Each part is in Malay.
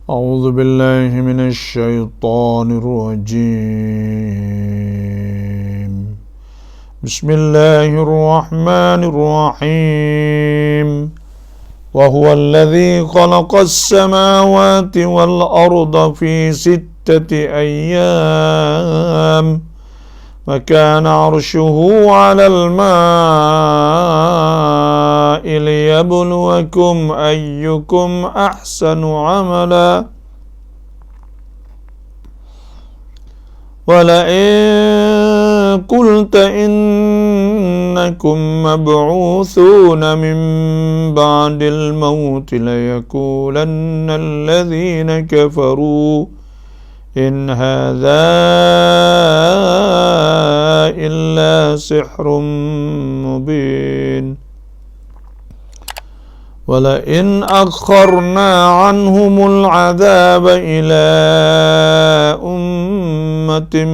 أعوذ بالله من الشيطان الرجيم. بسم الله الرحمن الرحيم. وهو الذي خلق السماوات والأرض في 6 أيام وكان عرشه على الماء ليبلوكم أيكم أحسن عملا ولئن قلت إنكم مبعوثون من بعد الموت ليقولن الذين كفروا إن هذا إلا سحر مبين ولئن أخرنا عنهم العذاب إلى أمة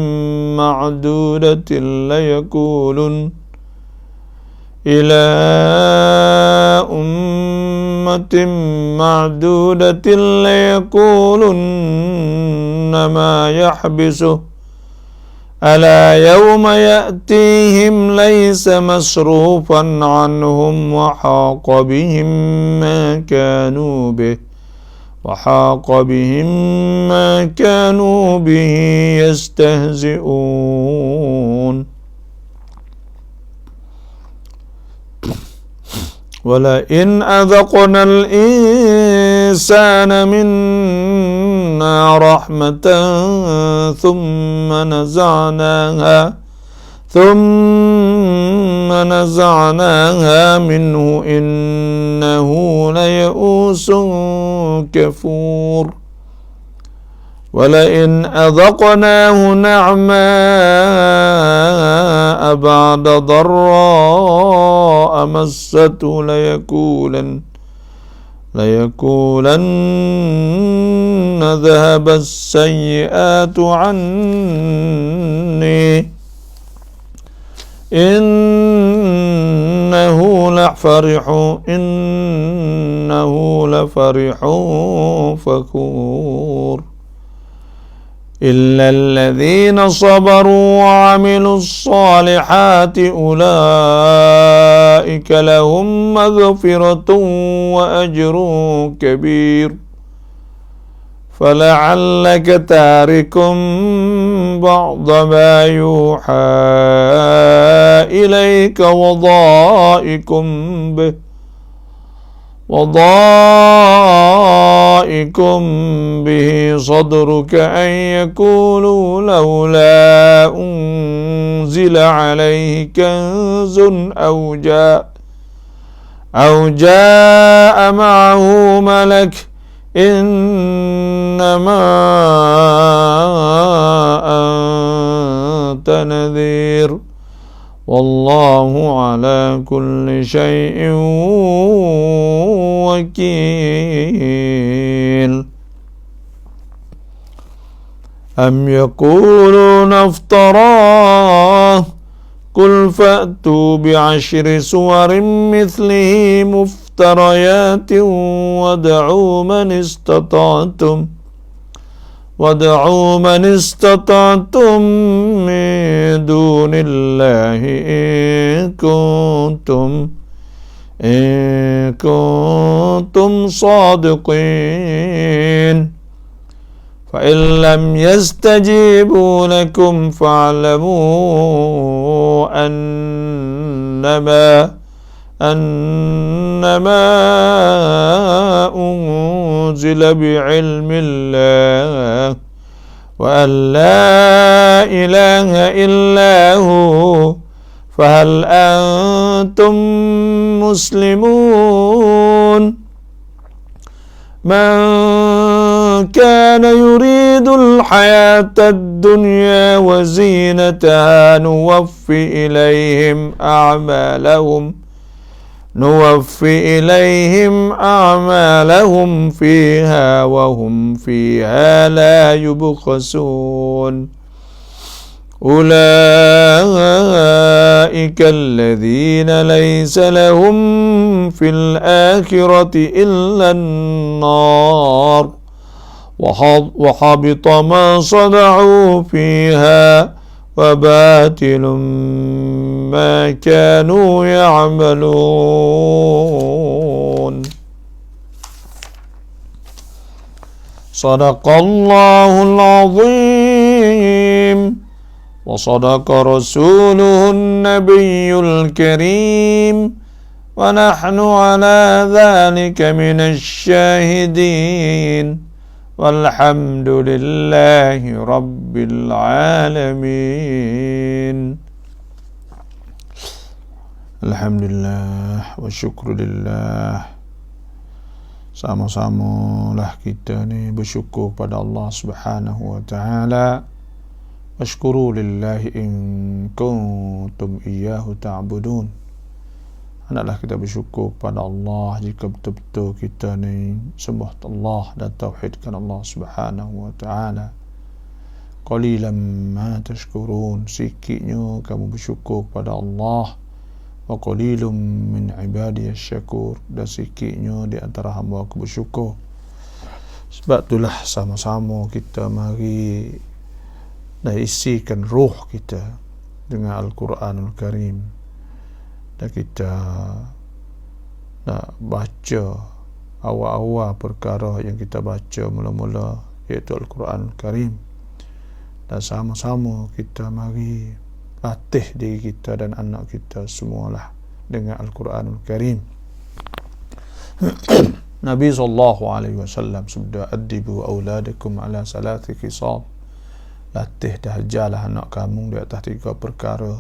معدودة ليقولن ما يحبسه ألا يوم يأتيهم ليس مصروفا عنهم وحاق بهم ما كانوا به يستهزئون ولئن أذقنا الإنسان منا رحمة ثم نزعناها منه إنه ليئوس كفور ولئن أذقناه نعماء بعد ضراء مسته ليقولن ذهب السيئات عني إنه لفرح فخور إلا الذين صبروا وعملوا الصالحات أولئك لهم مغفرة وأجر كبير فلعلك تارك بعض ما يوحى إليك وضائق به صدرك أن يقولوا لولا أنزل عليه كنز أو جاء معه ملك إنما أنت نذير والله على كل شيء وكيل أم يقولون افتراه قل فأتوا بعشر سور مثله مفتريات وادعوا من استطعتم من دون الله إن كنتم صادقين فإن لم يستجيبوا لكم فاعلموا أنما أنزل بعلم الله وأن لا إله إلا هو فهل أنتم مسلمون من كان يريد الحياة الدنيا وزينتها نوفي إليهم أعمالهم فيها وهم فيها لا يبخسون أولئك الذين ليس لهم في الآخرة إلا النار وحبط ما صنعوا فيها وباطل ما كانوا يعملون. صدق الله العظيم وصدق رسوله النبي الكريم ونحن على ذلك من الشاهدين والحمد لله رب العالمين. Alhamdulillah wa syukurillah. Sama-sama lah kita ni bersyukur pada Allah Subhanahu wa taala. Washkuru lillahi in kuntum iyyahu ta'budun. Hendaklah kita bersyukur pada Allah jika betul-betul kita ni sembah Allah dan tauhidkan Allah Subhanahu wa taala. Qalilan ma tashkurun, sikitnya kamu bersyukur pada Allah. Wa qalilum min ibadiyas syakur, dan sikitnya di antara hamba aku bersyukur. Sebab itulah sama-sama kita mari dan isikan ruh kita dengan Al-Quranul Karim, dan kita nak baca awal-awal perkara yang kita baca mula-mula, iaitu Al-Quranul Karim, dan sama-sama kita mari latih diri kita dan anak kita semualah dengan Al-Quranul Karim. Nabi SAW sabda, addibu auladakum ala salati khisal, latih dah ajarlah anak kamu di atas 3 perkara.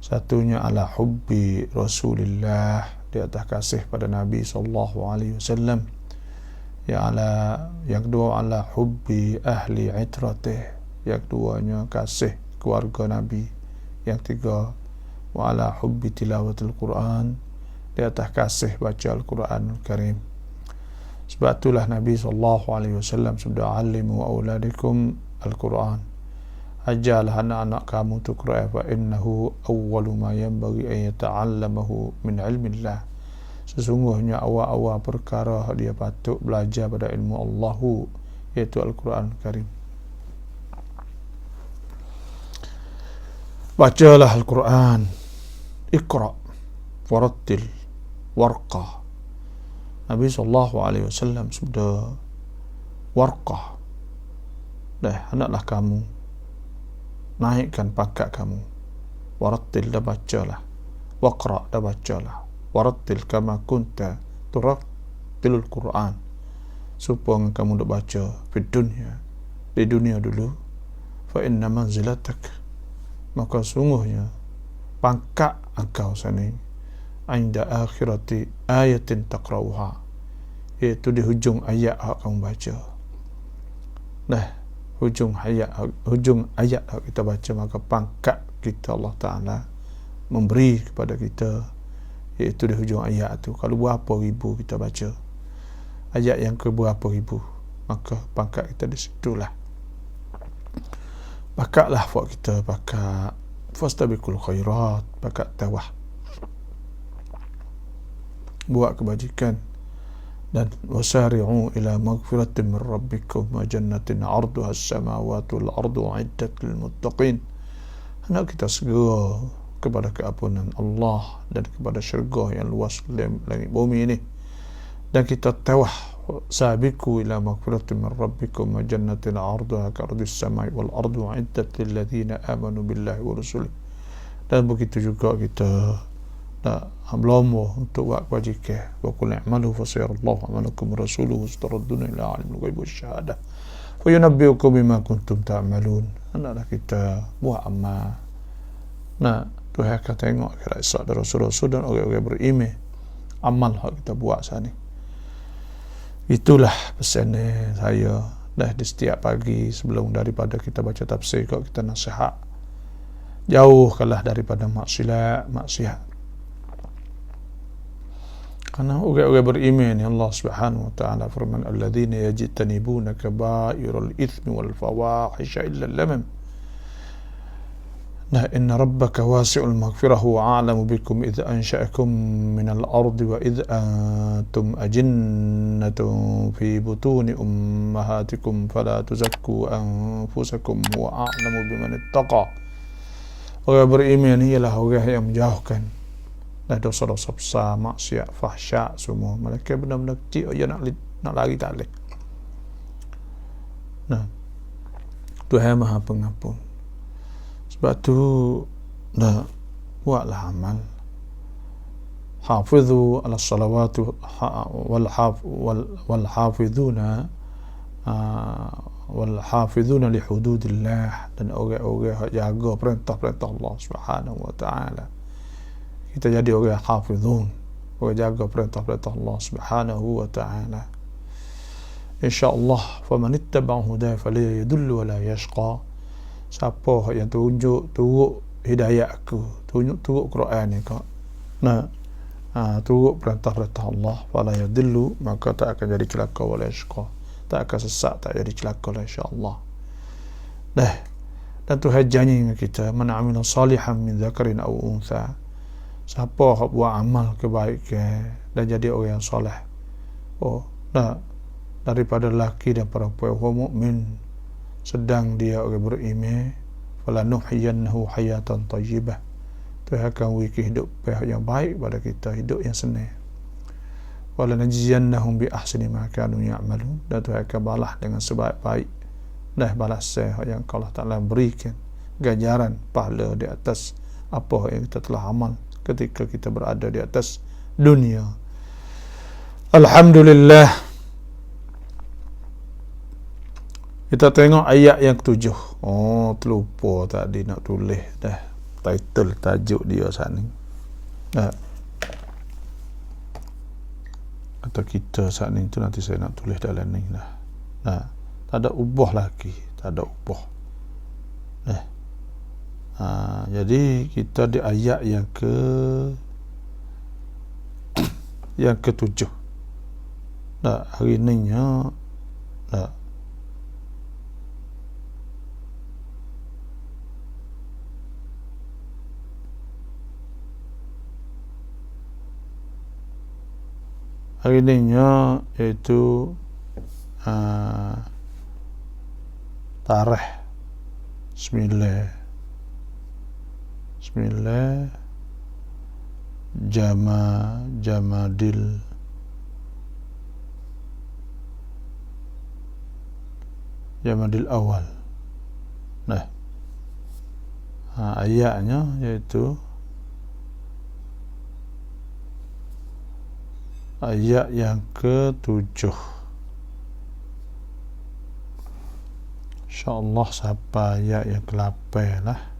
Satunya ala hubbi Rasulillah, di atas kasih pada Nabi SAW. Yang kedua ala hubbi ahli itratih, yang keduanya kasih keluarga Nabi. Yang tiga wa ala hubbi tilawatil Quran, di atas kasih baca Al-Quranul Karim. Sebab itulah Nabi SAW sudah alimu auladikum Al-Quran, ajarlah anak-anak kamu tu Quran, fa innahu awwalu ma yanbaghi an yata'allamahu min ilmillah, sesungguhnya awal-awal perkara dia patut belajar pada ilmu Allahu, iaitu Al-Quranul Karim. Bacalah Al-Quran, Iqra warattil warqah. Nabi SAW sudah warqah, dah hendaklah kamu naikkan pangkat kamu. Warattil, dah bacalah. Waqra, dah bacalah. Warattil kama kunta turattilul Quran, supaya kamu dah baca di dunia dulu. Fa inna manzilatak, maka sungguhnya pangkat engkau sana inda akhirati ayatin taqra'uha, iaitu di hujung ayat yang kamu baca. Nah, hujung ayat yang kita baca, maka pangkat kita Allah Ta'ala memberi kepada kita, iaitu di hujung ayat tu. Kalau berapa ribu kita baca ayat yang ke berapa ribu, maka pangkat kita di situlah. Bakatlah buat kita, bakat fastabiqul khairat, bakat tawah, buat kebajikan, dan wasari'u ila maghfiratin min rabbikum wa jannatin 'arduha as-samawati wal ardu 'iddat lil muttaqin. Hendak kita segera kepada keampunan Allah dan kepada syurga yang luas langit bumi ini, dan kita tawah sabiqu ila maghfiratin min rabbikum wa jannatin 'arduha ka'ardis samai wal ardu 'iddat lil ladzina amanu billahi wa rusulih. Dan begitu juga kita nak berlomba untuk buat kebajikan. Wa qul i'malu fa sayarallahu 'amalakum rasuluhu taradduna ila 'alimul ghaibi wasyahada wa yunabbi'ukum bima kuntum ta'malun. Hendaklah kita buat amal. Nah, Tuhan akan tengok kira Isa dan Rasul-Rasul dan orang-orang beriman amal yang kita buat sana. Itulah pesan saya dah di setiap pagi sebelum daripada kita baca tafsir, kalau kita nasihat, jauhkanlah daripada maksiat. Karena orang-orang beriman Allah Subhanahu wa taala firman, alladzina yajtanibuna kaba'iral itsmi wal fawahisha illa lamam. Nah, inna rabbaka wasi'ul maghfirah wa a'lamu bikum idh ansha'akum minal ardi wa idh antum ajinnatun fi butuni ummahatikum fala tuzakku anfusakum wa a'lamu biman ittaqa. Orang beriman ialah orang yang menjauhkan dari dosa-dosa besar, maksiat, fahsyak semua. Mereka benar-benar kecil dia nak lari tak boleh. Nah, Tuhan Maha Pengampun. Sebab tu buatlah amal. Hafizu ala salawati wal hafizuna li hududillah, dan orang-orang yang jaga perintah-perintah Allah Subhanahu wa taala. Kita jadi orang hafizun, orang jaga perintah-perintah Allah Subhanahu wa taala. InsyaAllah faman ittaba' hudaya fala yadullu wa la yashqa. Siapa yang turut hidayah aku, turut Quran ni kau. Turut perintah-perintah Allah, fala yadullu, maka tak akan jadi celaka wa la yashqa. Tak akan sesat, tak jadi celaka lah, insya-Allah. Dan Tuhan janji dengan kita, man amila salihan min dzakarin aw untha. Siapa buat amal kebaikan dan jadi orang yang soleh, daripada lelaki dan perempuan, wa mukmin, sedang dia orang beriman, falanuhyiyannahu hayatan thayyibah. Tuhan akan beri hidup yang baik pada kita, hidup yang senang. Walanajziyannahum bi ahsani ma kanu ya'malun, dan Tuhan akan balas dengan sebaik-baik balasan yang Allah Taala berikan, ganjaran pahala di atas apa yang kita telah amal ketika kita berada di atas dunia. Alhamdulillah. Kita tengok ayat yang ke-7. Terlupa tadi nak tulis dah title tajuk dia saat ni. Atau kita saat ni tu nanti saya nak tulis dalam ni lah. Tak ada ubah lagi, tak ada ubah. Jadi kita di ayat yang ke-7. Hari ni nya hari ni nya iaitu tarikh 9 Jamadil awal. Ayatnya iaitu ayat yang ke-7. InsyaAllah sampai ayat yang ke-8 lah.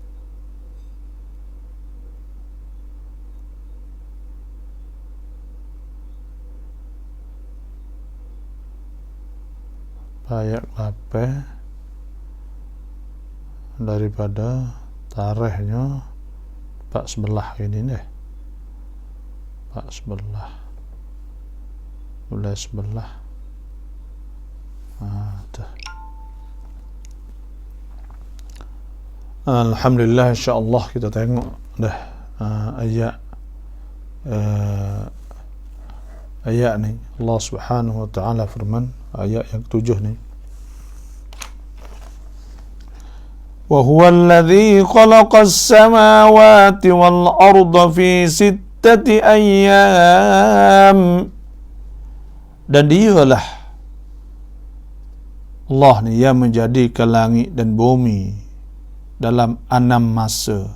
Ayat 8 daripada tarikhnya 14 ini nih. 14 mulai 11. Alhamdulillah, insyaAllah kita tengok dah ayat ni. Allah Subhanahu wa ta'ala firman, ayat yang ke-7 ni, wa huwa alladhi khalaqa as-samawati wal arda fi 6 ayyam. Dan dialah Allah ni yang menjadikan langit dan bumi dalam 6 masa.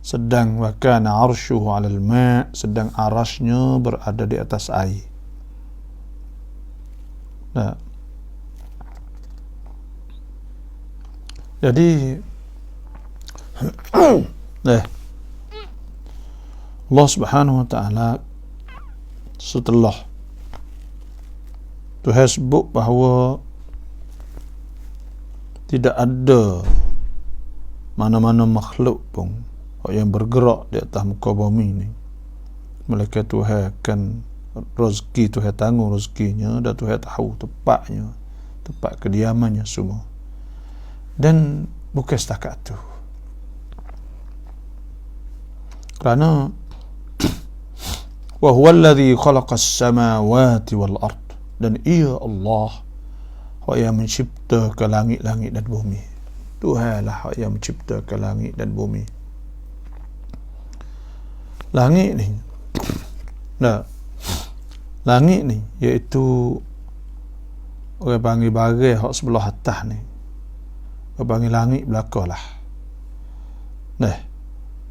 Sedang wa kana arshuhu 'alal ma', sedang arasnya berada di atas air. Jadi Allah Subhanahu wa ta'ala setelah Tuhan sebut bahawa tidak ada mana-mana makhluk pun yang bergerak di atas muka bumi ni, melainkan Tuhan akan rezeki, Tuhan tanggung rezekinya, dan Tuhan tahu tempatnya, tempat kediamannya semua. Dan bukan setakat tu, Kerana wa huwa alladhi khalaqas samawati wal ard, dan ia Allah yang menciptakan langit-langit dan bumi. Tuhanlah yang menciptakan langit dan bumi. Langit ni, langit ni iaitu orang panggil bagai hak sebelah atas ni, orang panggil langit belakang lah.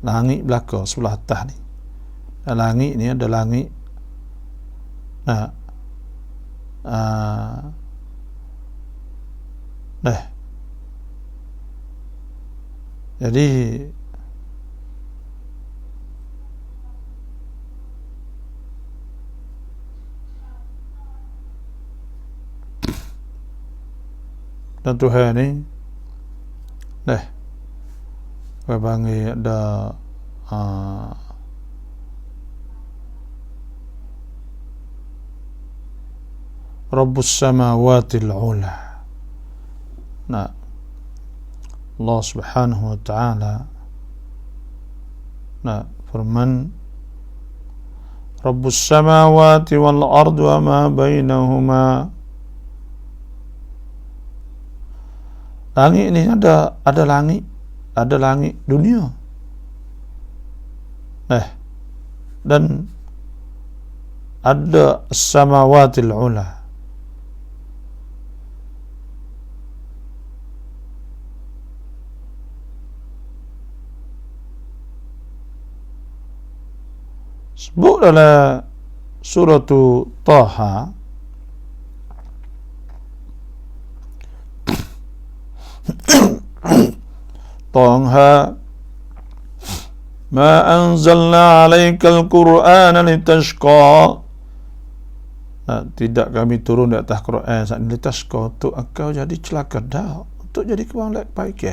Langit belakang sebelah atas ni. Dan langit ni ada langit jadi dan Tuhan ni apa panggil ada Rabbus Samawatil Ula. Allah Subhanahu wa ta'ala firman, Rabbus Samawati wal Ard wa ma bainahuma. Langit ni ada langit dunia. Dan ada Samawatil Ula. Sebut dalam surah Taha Taha ma anzalna alaikal qur'ana litashqa. Tidak kami turun di atas Quran saat ini litashqa, untuk engkau jadi celaka, dah, untuk jadi kurang baik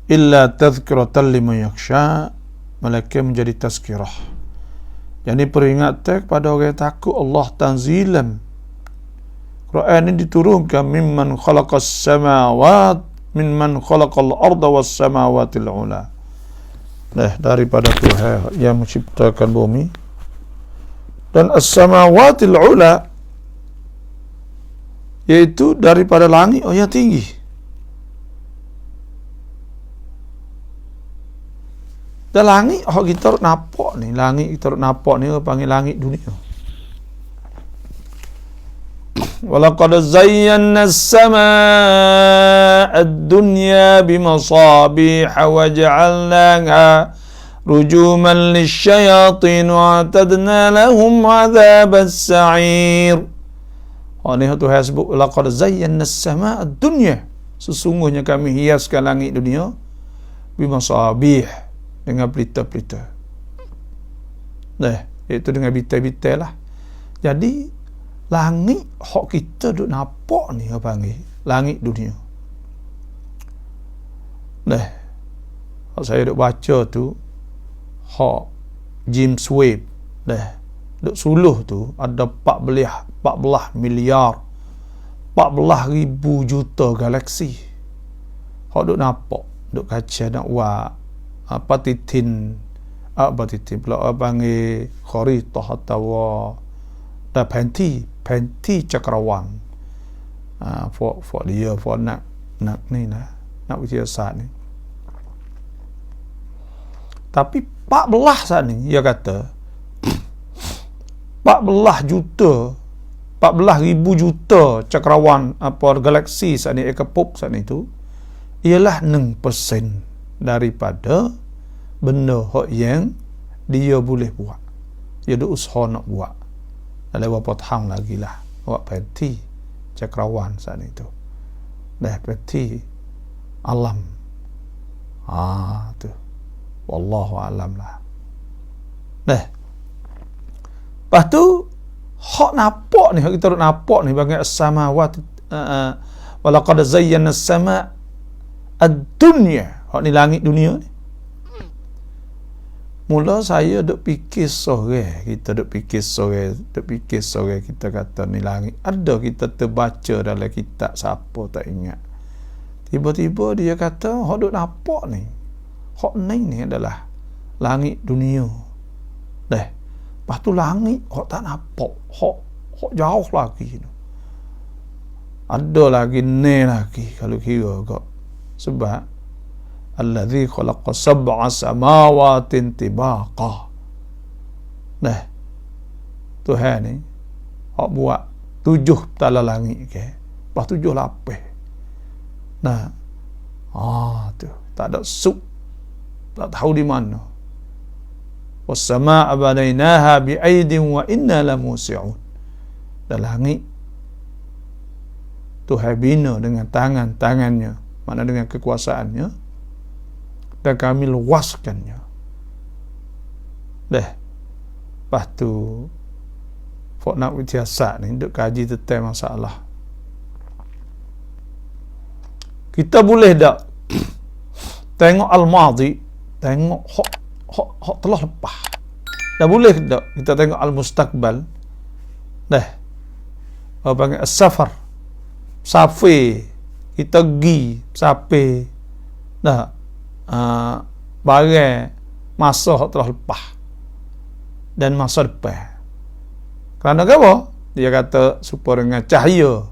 illa tadhkiratan liman yakhsha, melainkan menjadi tazkirah, jadi peringatan kepada orang yang takut Allah. Tanzilan, Quran ini diturunkan mimman khalaqas samawat, mimman khalaqal arda was samawatil ula, daripada Tuhan yang menciptakan bumi dan as-samawatil ula, yaitu daripada langit yang tinggi. Dan langit kita nampak ni, langit kita nampak ni panggil langit dunia. Walaqad zayyana as-samaa'a ad-dunya bimasabiha wa ja'alnaha rujuman lisyayatin wa a'tadna lahum 'adzabas sa'ir. Ini Tuhan sebut laqad zayyana as-samaa'a ad-dunya, sesungguhnya kami hiaskan langit dunia bimasabih, dengan pelita-pelita. Itu dengan bitai-bitai lah. Jadi langit hak kita duk nampak ni, apa panggil langit dunia. Hak saya duk baca tu hak James Webb duk suluh tu ada 14 miliar 14,000 juta galaksi. Hak duk nampak, duk kaca nak buat titin pula panggil kharitah atau penti cakrawan. For dia nak ni nak wikiasat ni. Tapi 14 saat ni dia kata 14,000 juta cakrawan galaksi saat ni, ekapop saat ni tu ialah 6% daripada benda yang dia boleh buat. Dia ada usaha nak buat. Ada berapa tahun lagi lah buat peti cakrawan saat itu. Peti alam. Tu. Wallahu alam lah. Lepas tu hak nampak ni, hak kita nampak ni bagi as-samawati walaqad zayyana as-sama' ad-dunya. Hak ni langit dunia ni. Mula saya duk fikir sore, kita duk fikir sore kita kata ni langit. Ada kita terbaca dalam kitab, siapa tak ingat. Tiba-tiba dia kata hak duk nampak ni, hak ni adalah langit dunia. Lepas tu langit hok tak nampak, hok jauh lagi. Ada lagi ni lagi kalau kira kok. Sebab allazi khalaqa sab'a samawatin tibaqa. Tuhan ni hok buat 7 tala langit ke. Lepas 7 lapis. Tu tak ada sub, tak tahu di mana. Was-samaa'a banainaha bi'aidin wa inna lamusi'un. Dan langit Tuhan bina dengan tangan-tangannya, makna dengan kekuasaannya, dan kami luaskannya. Lepas tu Fok nak wiasat ni duk kaji tentang masalah. Kita boleh tak tengok al-madi, tengok hok telah lepas. Dah boleh tak kita tengok al-mustaqbal? Apa panggil as-safar. Safir kita pergi safir. Barang masa hok telah lepas dan masa depan. Kerana apa? Dia kata supaya dengan cahaya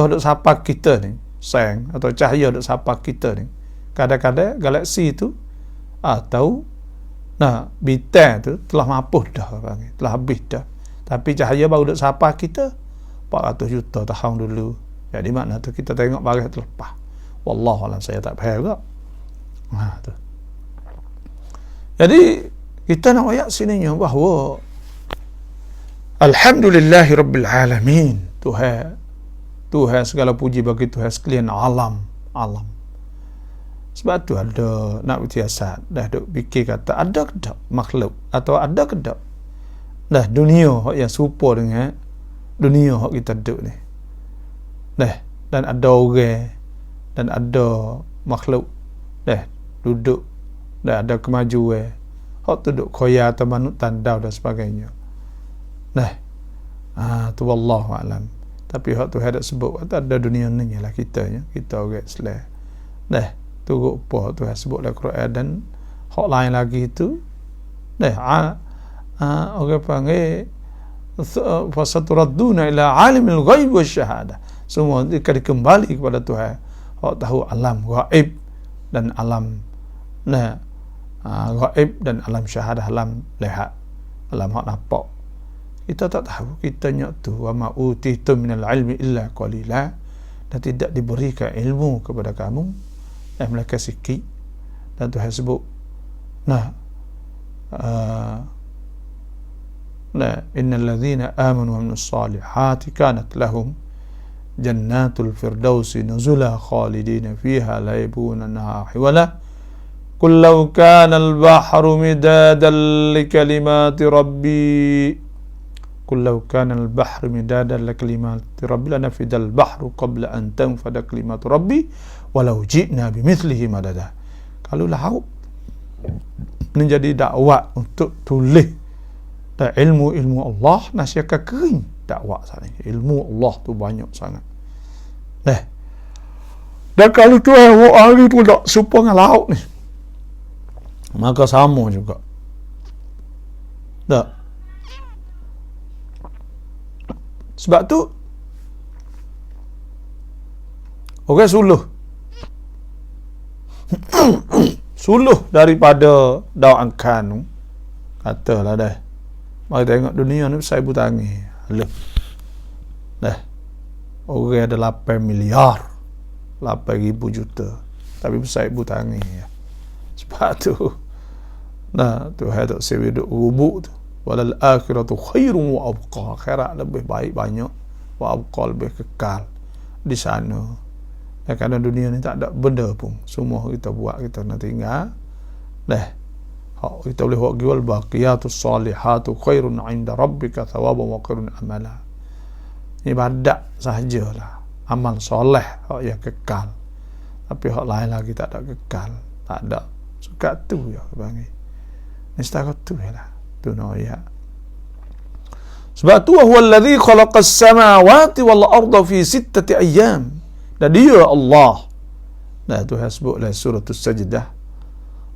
duk sapa kita ni, sang atau cahaya duk sapa kita ni. Kadang-kadang galaksi tu atau bintang tu telah mampus dah panggil, telah habis dah. Tapi cahaya baru duk sapa kita 400 juta tahun dulu. Jadi makna tu kita tengok barang terlepas. Wallahu alam, saya tak faham tak. Tu. Jadi kita nak ayat sininya bahawa Alhamdulillahi Rabbil Alamin. Tuhan segala puji bagi Tuhan sekalian alam. Sebab tu ada nak bersiasat, dah duk fikir kata ada ke tak makhluk atau ada ke tak dunia yang serupa dengan dunia yang kita duduk ni. Dan ada orang dan ada makhluk duduk, ada kemajuan hak tu duk koya atau manut tandau dan sebagainya. Tu wallahu alam. Tapi hak tu hendak sebut ada dunia ni lah kita orang Islam. Tu apa tu sebut dalam Quran dan hak lain lagi tu orang panggil fasaturadduna ila alimil ghaib wasyahadah. Semua akan kembali kepada Tuhan. Hak tahu alam ghaib dan alam ghaib dan alam syahadah, alam lihat, alam hak nampak. Kita tak tahu, kita nyok tu wa ma utitu minal ilmi illa qalila, dan tidak diberikan ilmu kepada kamu melainkan sikit. Dan Tuhan sebut innal ladzina amanu wa amilus solihati kanat lahum jannatul firdausi nuzula khalidina fiha la yabghuna anha hiwala qul law kana al-bahru midadan li kalimati rabbi qul law kana al-bahru midadan li kalimati rabbi lanafida al-bahru qabla an tanfada kalimatu rabbi walau ji'na bimithlihi madada. Kalau laut menjadi dakwah untuk tulis dan ilmu Allah nasi akan kering dakwah sana. Ilmu Allah tu banyak sangat. Dan kalau tu hari tu tak serupa dengan laut ni, maka sama juga. Sebab tu orang suluh daripada daun angkan katalah mari tengok dunia ni besar ibu tangi. Orang ada 8 miliar 8,000 juta tapi besar ibu tangi. Sebab tu Tuhan tak sewa duk rubuk tu, walal akhiratu khairun wa abqa, akhirat lebih baik banyak, wa abqa lebih kekal di sana. Dan kerana dunia ni tak ada benda pun, semua kita buat, kita nak tinggal. Kita boleh buat wal baqiyatus salihatu khairun 'inda rabbika thawaban wa khairun amala. Ibadat sahajalah, amal soleh hak yang kekal. Tapi hak lain lagi tak ada kekal, tak ada. Suka tu ya bang. Mesti tu lah. Tu no ya. Sebab tu huwa allazi khalaqas samawati wal arda fi 6 ayyam. Dan dia Allah. Tuhan sebut dalam surah As-Sajdah,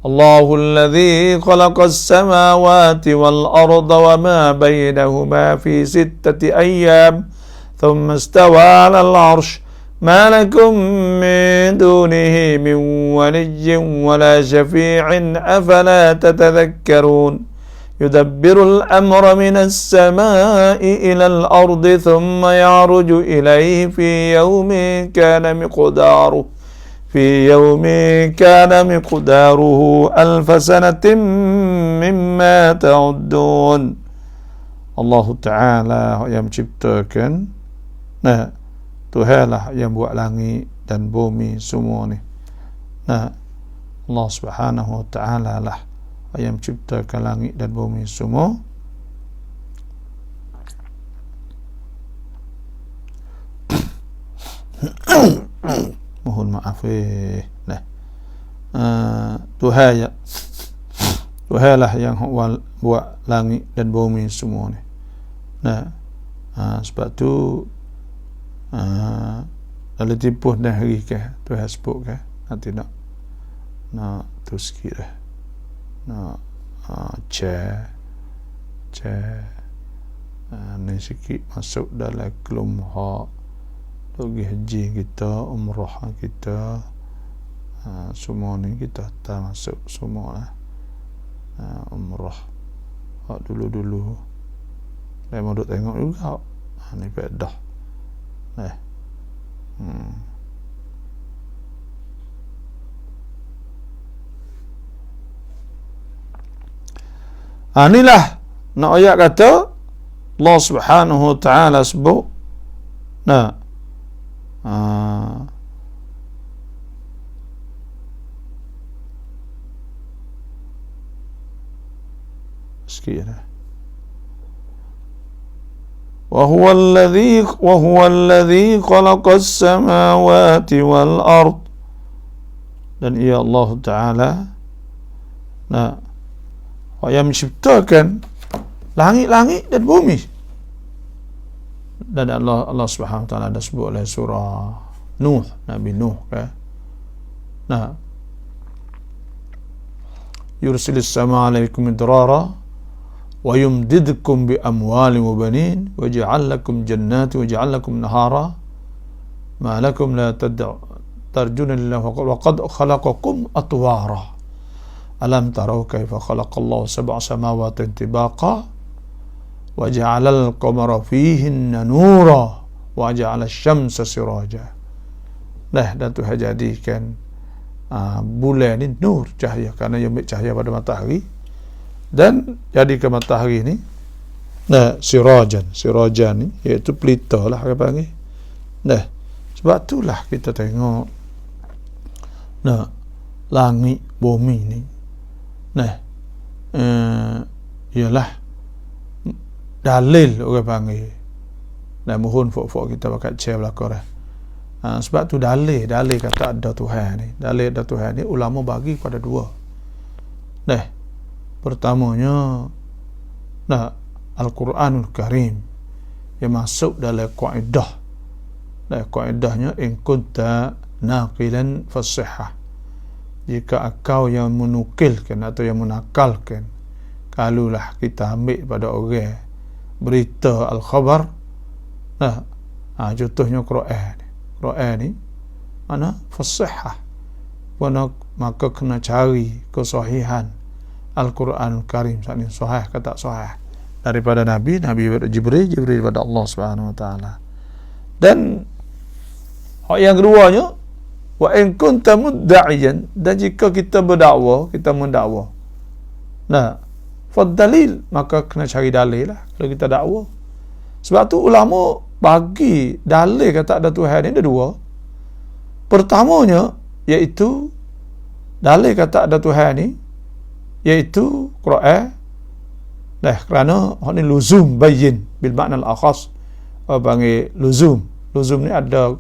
Allahul ladzi khalaqas samawati wal arda wa ma bainahuma fi sittati ayyam thumma istawa 'alal 'arsy ma lakum min dunihi min waliyyin wa la syafi'in afala tatadhakkarun yudabbirul amra minas samaa'i ilal ardi thumma ya'ruju ilaihi fi yawmin kana miqdaruhu alfa sanatin mimma ta'uddun. Allah Ta'ala yang menciptakan, nah, Tuhanlah yang buat langit dan bumi semua ni. Nah, Allah Subhanahu Wa Ta'ala lah yang menciptakan langit dan bumi semua. Mohon maaf nah. Tuhanlah yang buat langit dan bumi semua ni. Nah, sebab tu kalau tipuh dah hari ke Tuhan sebut ke nanti nak tu sikit dah. Ni sikit masuk dalam kelompok pergi haji kita, umrah kita, semua ni kita tak masuk semua lah. Umrah dulu saya mau duk tengok juga ni pedah inilah nak ayat kata Allah Subhanahu Wa Ta'ala sebut sikit dah. وهو الذي خلق السماوات والأرض, dan ia Allah Ta'ala yang menciptakan langit-langit dan bumi. Dan Allah Subhanahu Wa Ta'ala dah sebut oleh surah Nuh, Nabi Nuh kan. Yursilis sama alaikum midrara wa yumdidkum bi amwali wa banin wa ja'al lakum jannati wa ja'al lakum nahara ma lakum la tarjuna lillahi wa qad khalaqakum atwara alam taraw kaifa khalaqallahu sab'a samawati tibaqa wa ja'alal qamara fihinna nura wa ja'ala asy-syamsa siraja. Dan Tuhan jadikan bulan ni nur, cahaya, kerana ia ambil cahaya pada matahari, dan jadikan matahari ni sirajan ni iaitu pelita lah dia panggil. Sebab itulah kita tengok langit bumi ni ialah dalil orang panggil. Dan mohon fok-fok kita pakai chair belakang dah. Sebab tu dalil kata ada Tuhan ni. Dalil ada Tuhan ni ulama bagi pada dua. Pertamanya Al-Quranul Karim yang masuk dalam kaedah. Kaedahnya in kunta naqilan fasihah. Jika engkau yang menukilkan atau yang menakalkan, kalulah kita ambil pada orang berita al-khabar, contohnya Quran ni mana fasihah, maka kena cari kesahihan Al-Quran Karim, sahih sahih ke tak sahih daripada Nabi Jibril daripada Allah Subhanahu Wa Ta'ala. Dan yang keduanya wa in kunta mudda'iyan, dan jika kita mendakwa fadalil, maka kena cari dalil lah kalau kita dakwa. Sebab tu ulama bagi dalil kata ada Tuhan ni ada dua. Pertamanya iaitu dalil kata ada Tuhan ni iaitu Quran. Kerana ni luzum bayyin bil makna al-akhas, panggil luzum ni ada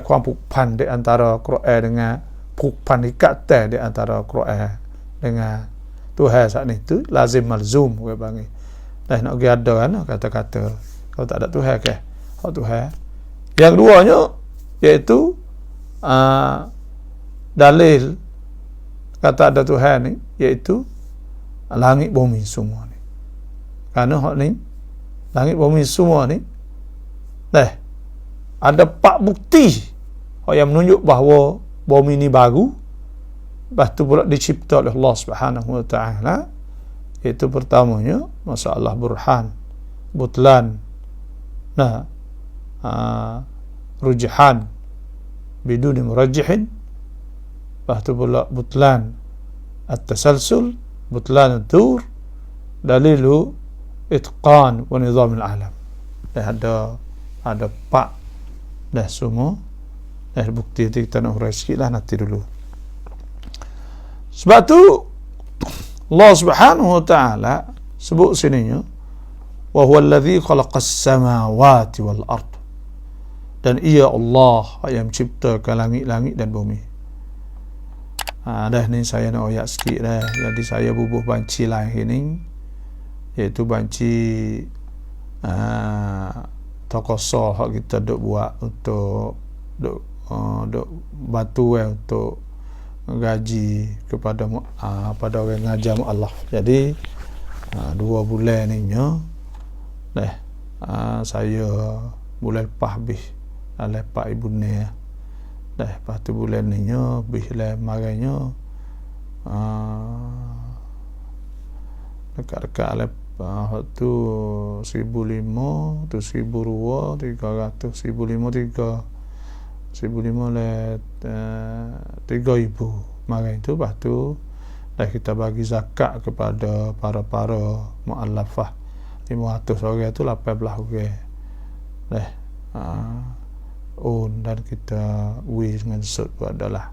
kuang pukpan di antara Quran dengan pukpan ikatan di antara Quran dengan Tuhan saat ni tu lazim malzum orang panggil. Nak pergi ada kan kata-kata kalau tak ada Tuhan ke Tuhan. Yang keduanya iaitu dalil kata ada Tuhan ni, iaitu langit bumi semua ni. Kerana hak ni langit bumi semua ni ada 4 bukti yang menunjuk bahawa bumi ni baru. Lepas tu pula dicipta oleh Allah Subhanahu wa taala. Itu pertamanya masalah burhan, butlan, rujhan biduni murajjihin. Lepas tu pula butlan at-tasalsul, butlan ad-dur, dalilu itqan wa nizam al-alam. Ada 4 semua. Bukti itu kita nak urai sikit lah nanti dulu. Sebab tu Allah Subhanahu wa taala sebut sininya, wa huwa alladhi khalaqas samawati wal ard. Dan ia Allah yang menciptakan langit-langit dan bumi. Dah ni saya nak ayat sikit dah. Jadi saya bubuh banci lain ini, iaitu banci tokoso hak kita duk buat untuk duk batu untuk gaji kepada pada orang ngajar mu'allaf. Jadi 2 bulan ni saya bulan lepas habis lepas ibu ni lepas tu bulan ni habis lah marahnya dekat-dekat lepas tu 1,500 tu 1,200 300 1,500 1,500 le 3,000 marah itu. Lepas tu kita bagi zakat kepada para mu'allafah 500 orang tu 18 orang dan kita dengan sud tu adalah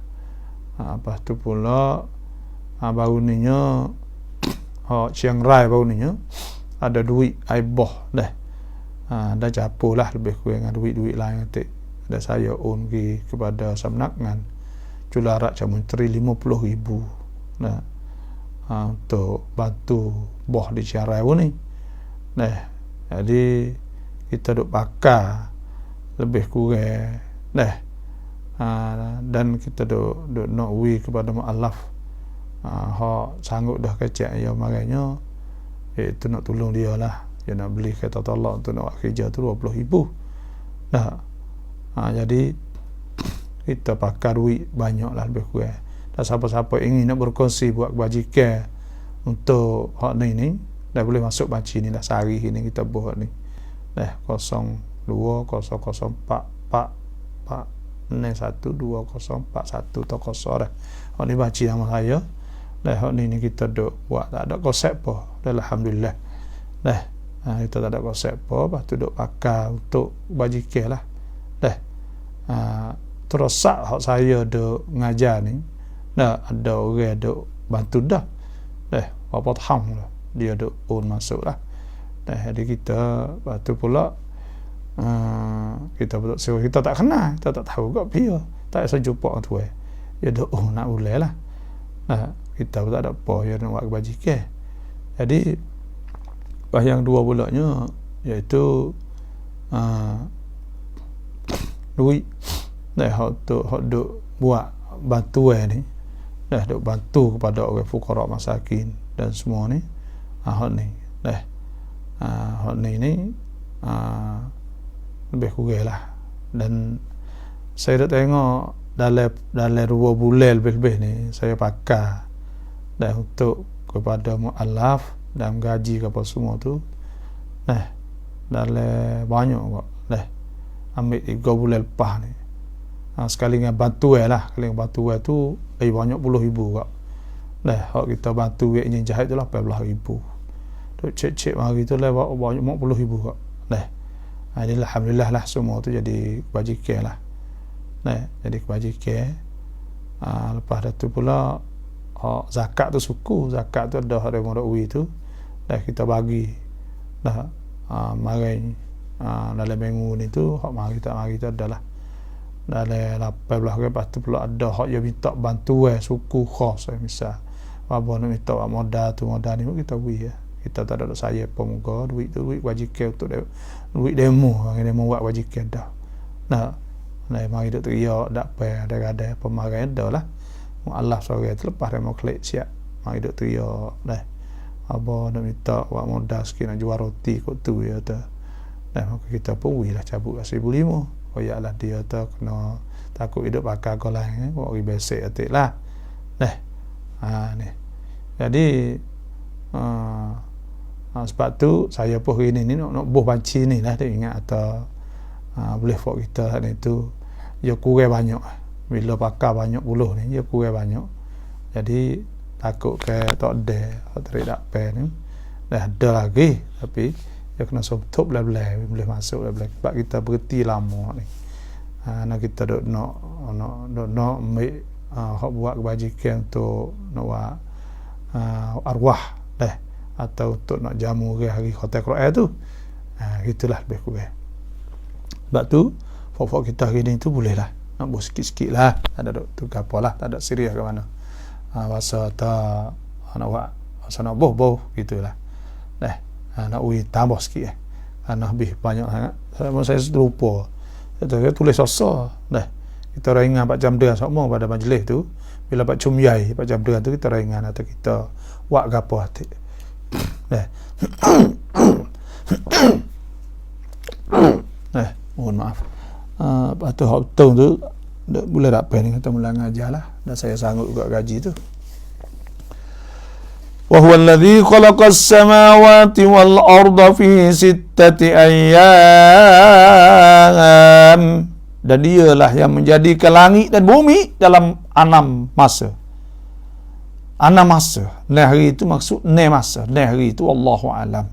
lepas tu pula baru ni Chiang Rai baru ni ada duit aibah dah campur lah lebih kurang dengan duit-duit lain nanti. Dan saya pergi kepada Samnak dengan Cularak Menteri 50,000 untuk bantu boh di Chiang Rai ni. Jadi kita duk pakar lebih kurang dan kita duk nak kepada mu'allaf hak sanggup dah kecek ya marahnya, itu nak tolong dia lah. Dia nak beli kereta tolak untuk nak buat kerja tu 20,000. Jadi kita pakai duit banyak lah lebih kurang. Dan siapa-siapa ingin nak berkongsi buat kebajikan untuk hak ni dah boleh masuk banci ni dah sehari ni kita buat ni 02044441 tokoso dah. Hak ni banci nama saya. Hak ni kita duk buat tak ada konsep apa. Alhamdulillah. Kita tak ada konsep apa. Lepas tu duk pakai untuk bajikan lah. Terus hak saya duk ngajar ni ada orang duk bantu dah. Apa taham lah. Dia duk masuk lah. Jadi kita lepas tu pula kita betul sewa kita tak kenal, kita tak tahu kok dia. Tak saya jumpa orang tua. Dia duk nak ulai lah. Kita pun tak ada apa yang nak buat kebajikan. Jadi yang 2 bulannya iaitu duit hak duk buat bantuan ni duk bantu kepada orang fuqara masakin dan semua ni hak ni hak ni lebih kurang lah. Dan saya dah tengok dalam 2 bulan lebih-lebih ni saya pakai untuk kepada mu'allaf dan gaji apa semua tu dalam banyak kok ambil 3 bulan lepas ni sekali dengan bantuan lah. Sekali dengan bantuan tu lebih banyak 10,000 kok hak kita bantu yang jahit tu lah 18,000 tu cek mari tu lah banyak 40,000 kok jadi alhamdulillah lah semua tu jadi kebajikan lah jadi kebajikan. Lepas tu pula zakat tu suku, zakat tu ada hak demo dakwi tu kita bagi mari dalam minggu ni tu hak mari tu adalah dalam 18 orang. Lepas tu pula ada hak yang minta bantuan suku khas misal apa nak minta modal tu modal ni kita beri kita tak ada saya pemuka duit tu duit wajikan untuk duit demo buat wajikan dah mari duk teriak dak apa ada pemarah dah lah Allah sore tu lepas dia mau klik siap mau hidup teriak dah apa nak minta buat modal sikit nak jual roti kot tu ya tu dah maka kita pun lah cabut 1,500 koyaklah dia tu kena takut hidup pakai kau lain buat orang basic atik lah dah ni jadi sebab tu saya pun hari ni nak buh banci ni lah dia ingat atau boleh buat kita ni tu dia kurang banyak bila pakai banyak puluh ni dia kurang banyak jadi takut ke tak ada tarik dapat ni dah ada lagi tapi dia kena tutup belah-belah boleh masuk belah-belah sebab kita berhenti lama ni nak kita nak ambil buat kebajikan untuk nak buat arwah dah atau untuk nak jamu hari khatam Quran tu gitulah lebih kurang sebab tu fok-fok kita hari ni tu boleh lah nak buat sikit-sikit lah tak ada tu apa lah tak ada serius ke mana bahasa tak nak buat bahasa nak boh gitulah dah nak tambah sikit kerana habis banyak sangat saya lupa saya tulis sosok dah kita ringan 4 jam dia sama pada majlis tu bila Pak Cumyai 4 jam dia tu kita ringan atau kita buat gapo hati dah mohon maaf lepas tu hak betul tu boleh tak pen kita mula ngajar lah dan saya sanggup juga gaji tu wa huwa alladhi khalaqas samawati wal arda fi 6 ayyam dan dialah yang menjadikan langit dan bumi dalam 6 masa 6 masa nah hari itu maksud masa nah hari itu wallahu alam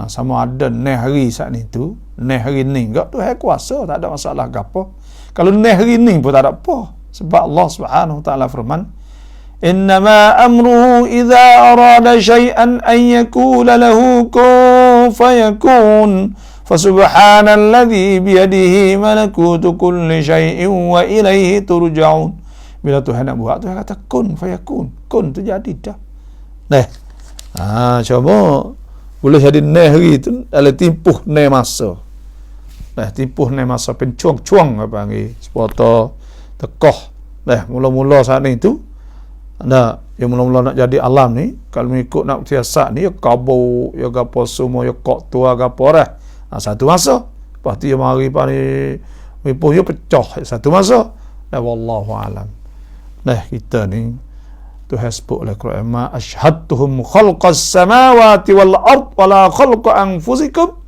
sama ada hari saat ni tu hari ni enggak tu hai kuasa tak ada masalah gapo kalau hari ni pun tak ada apa sebab Allah Subhanahu wa taala firman innama amruhu idza arada syai'an an yakula lahu kun fayakun fasubhanalladzi biyadihi malakutu kulli syai'in wa ilaihi turja'un bila Tuhan nak buat Tuhan kata kun fayakun kun tu jadi dah coba boleh jadi hari tu dalam timpuh masa timpuh masa pencuang-cuang apa panggil sepotong tekoh mula-mula saat ni tu yang mula-mula nak jadi alam ni kalau mengikut nak siasat ni ya kabur ya gapo semua ya kok tua gapo dah satu masa lepas tu ya mari timpuh ya pecah satu masa wallahu alam kita ni Tuhan sebut oleh Quran ma ashhadtuhum khalqas samawati wal ard wala khalqa anfusikum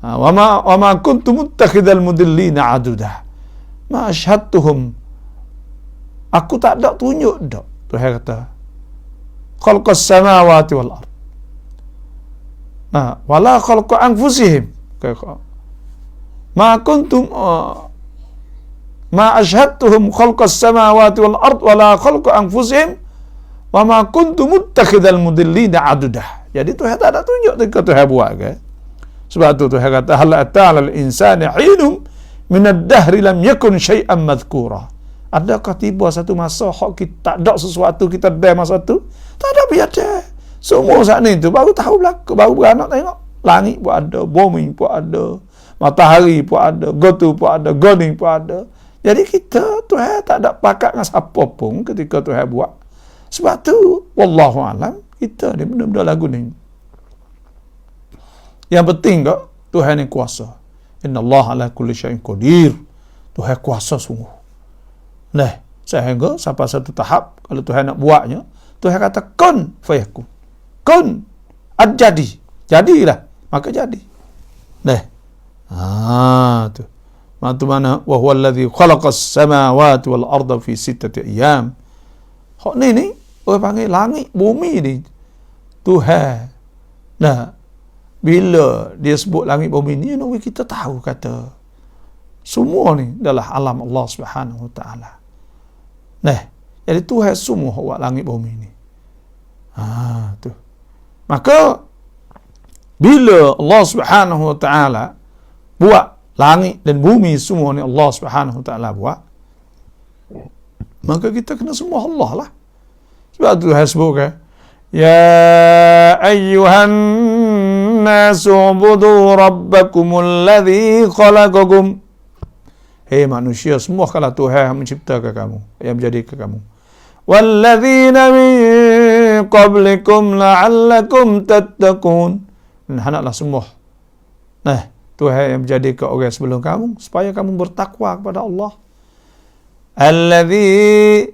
wa ma kuntum muttakhidal mudillina aduda ma ashhadtuhum aku tak ada tunjuk dak Tuhan kata khalqas samawati wal ard wala khalqa anfusihim ma kuntum ma ashhadtuhum khalqas samawati wal ard wala khalqa anfusihim wa ma kuntum muttakhidal mudillina adudah jadi Tuhan tak ada tunjuk dekat Tuhan buat ke sebab tu Tuhan kata hal ata'al insani hinum min ad-dahri lam yakun syai'an madhkura adakah tiba satu masa hak kita tak ada sesuatu kita ada masa tu tak ada biada semua saat ni tu baru tahu berlaku baru beranak tengok langit pun ada bumi pun ada matahari pun ada gotu pun ada goding pun ada jadi kita Tuhan tak ada pakat dengan siapa pun ketika Tuhan buat. Sebab tu wallahu alam kita ni benda-benda lagu ni. Yang penting tak Tuhan ni kuasa. Innallaha ala kulli syai'in qadir. Tuhan kuasa sungguh. Sehingga sampai satu tahap kalau Tuhan nak buatnya, Tuhan kata kun fayakun. Kun jadi. Jadilah, maka jadi. Tu. Mana wa huwa alladhi khalaqas samawati wal arda fi 6 ayyam. Hak ni orang panggil langit bumi ni Tuhan. Bila dia sebut langit bumi ni kita tahu kata semua ni adalah alam Allah Subhanahu wa taala. Jadi Tuhan semua buat langit bumi ni. Tu. Maka bila Allah Subhanahu wa taala buat langit dan bumi semua ni Allah Subhanahu wa taala buat, maka kita kena sembah Allah lah. Sebab tu Tuhan sebut kan, ya ayyuhan nasu ubudu rabbakumul ladzi khalaqakum. Hei manusia, semua kalau Tuhan yang menciptakan kamu, yang menjadikan kamu. Walladzina min qablikum la'allakum tattaqun. Hendaklah semua. Nah, Tuhan yang menjadikan orang sebelum kamu supaya kamu bertakwa kepada Allah. Alladzi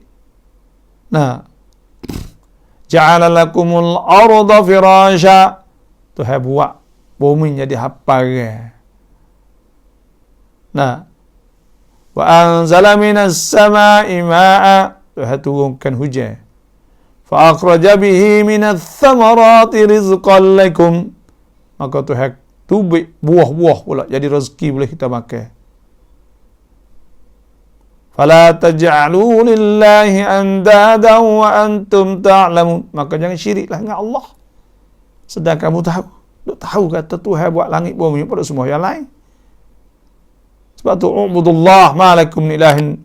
ja'ala lakumul arda firasya. Tuhan buat bumi jadi hamparan. Wa anzala minas sama'i ma'a. Tuhan turunkan hujan. Fa akhraja bihi minats thamarati rizqan lakum. Maka Tuhan tubik buah-buah pula jadi rezeki boleh kita makan. Fala taj'alu lillahi andadan wa antum ta'lamun. Maka jangan syiriklah dengan Allah. Sedang kamu tahu kata Tuhan buat langit bumi pada semua yang lain. Sebab tu ubudullah ma lakum min ilahin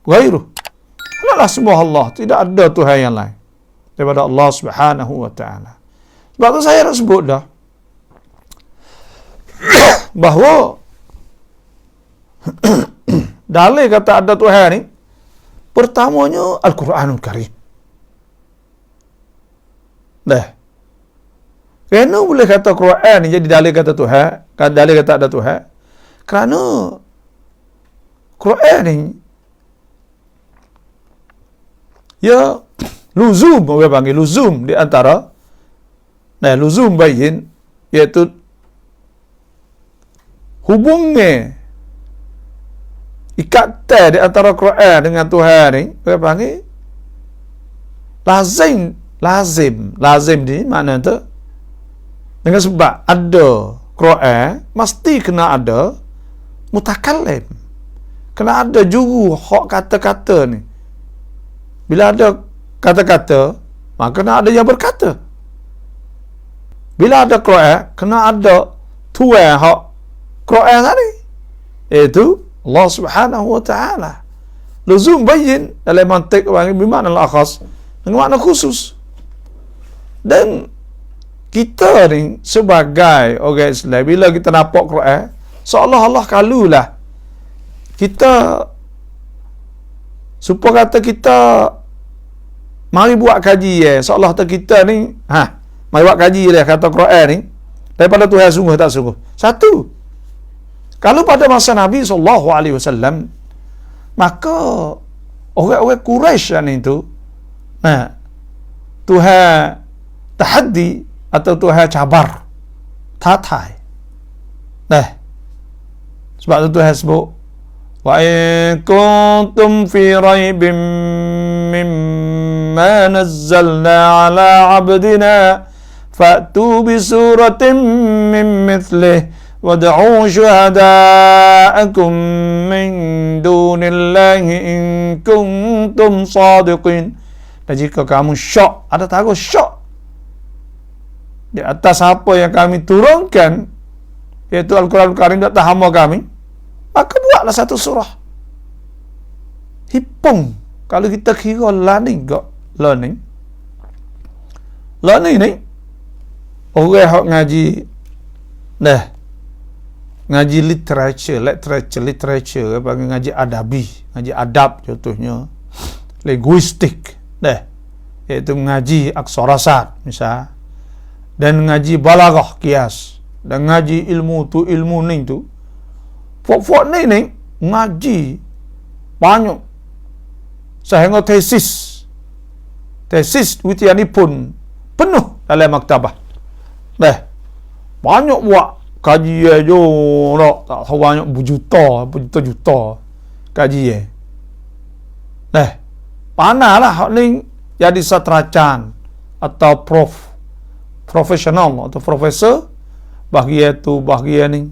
ghairuh. Hendaklah semua Allah, tidak ada Tuhan yang lain daripada Allah Subhanahu wa taala. Sebab tu saya nak sebut dah bahawa dalil kata ada Tuhan ni pertamanya Al-Quranul Karim. Kerana boleh kata Quran ni jadi dalil kata Tuhan, dalil kata ada Tuhan? Kerana Quran ni ya luzum, orang panggil luzum di antara luzum bayin, iaitu hubungnya ikatan di antara Quran dengan Tuhan ni, orang panggil lazim ni makna tu dengan sebab ada Quran mesti kena ada mutakallim, kena ada juru hak kata-kata ni. Bila ada kata-kata, maka kena ada yang berkata. Bila ada Quran, kena ada tuan hak Quran tadi, iaitu Allah Subhanahu wa taala. Luzum bayin dalam mantik bermakna al-akhas, dengan makna khusus. Dan kita ni sebagai orang Islam, bila kita nampak Quran, seolah-olah kalulah kita supaya kata kita mari buat kaji seolah kata kita ni mari buat kaji dia kata Quran ni daripada Tuhan sungguh tak sungguh. Satu, kalau pada masa Nabi SAW, maka orang-orang Quraisy ni tu Tuhan tahaddi atau Tuhan cabar, tatai. Sebab tu Tuhan sebut, wa in kuntum fi raibin mimma nazzalna ala abdina fa'tu bi suratin min mithlih wad'u syuhada'akum min dunillahi in kuntum sadiqin. Dan jika kamu syok, ada taruh syok di atas apa yang kami turunkan, iaitu Al-Quran Karim di atas hamba kami, maka buatlah satu surah. Hipung. Kalau kita kira learning ni orang yang ngaji ngaji literature panggil ngaji adabi, ngaji adab contohnya, linguistik iaitu ngaji aksarasat misal, dan ngaji balaghah kias, dan ngaji ilmu ni tu fok ni ngaji banyak sehingga tesis ujian ni pun penuh dalam maktabah. Banyak buat kaji tak tahu banyak berjuta kaji panahlah hak ni jadi sateracan atau profesional atau profesor bahagian tu bahagian ni.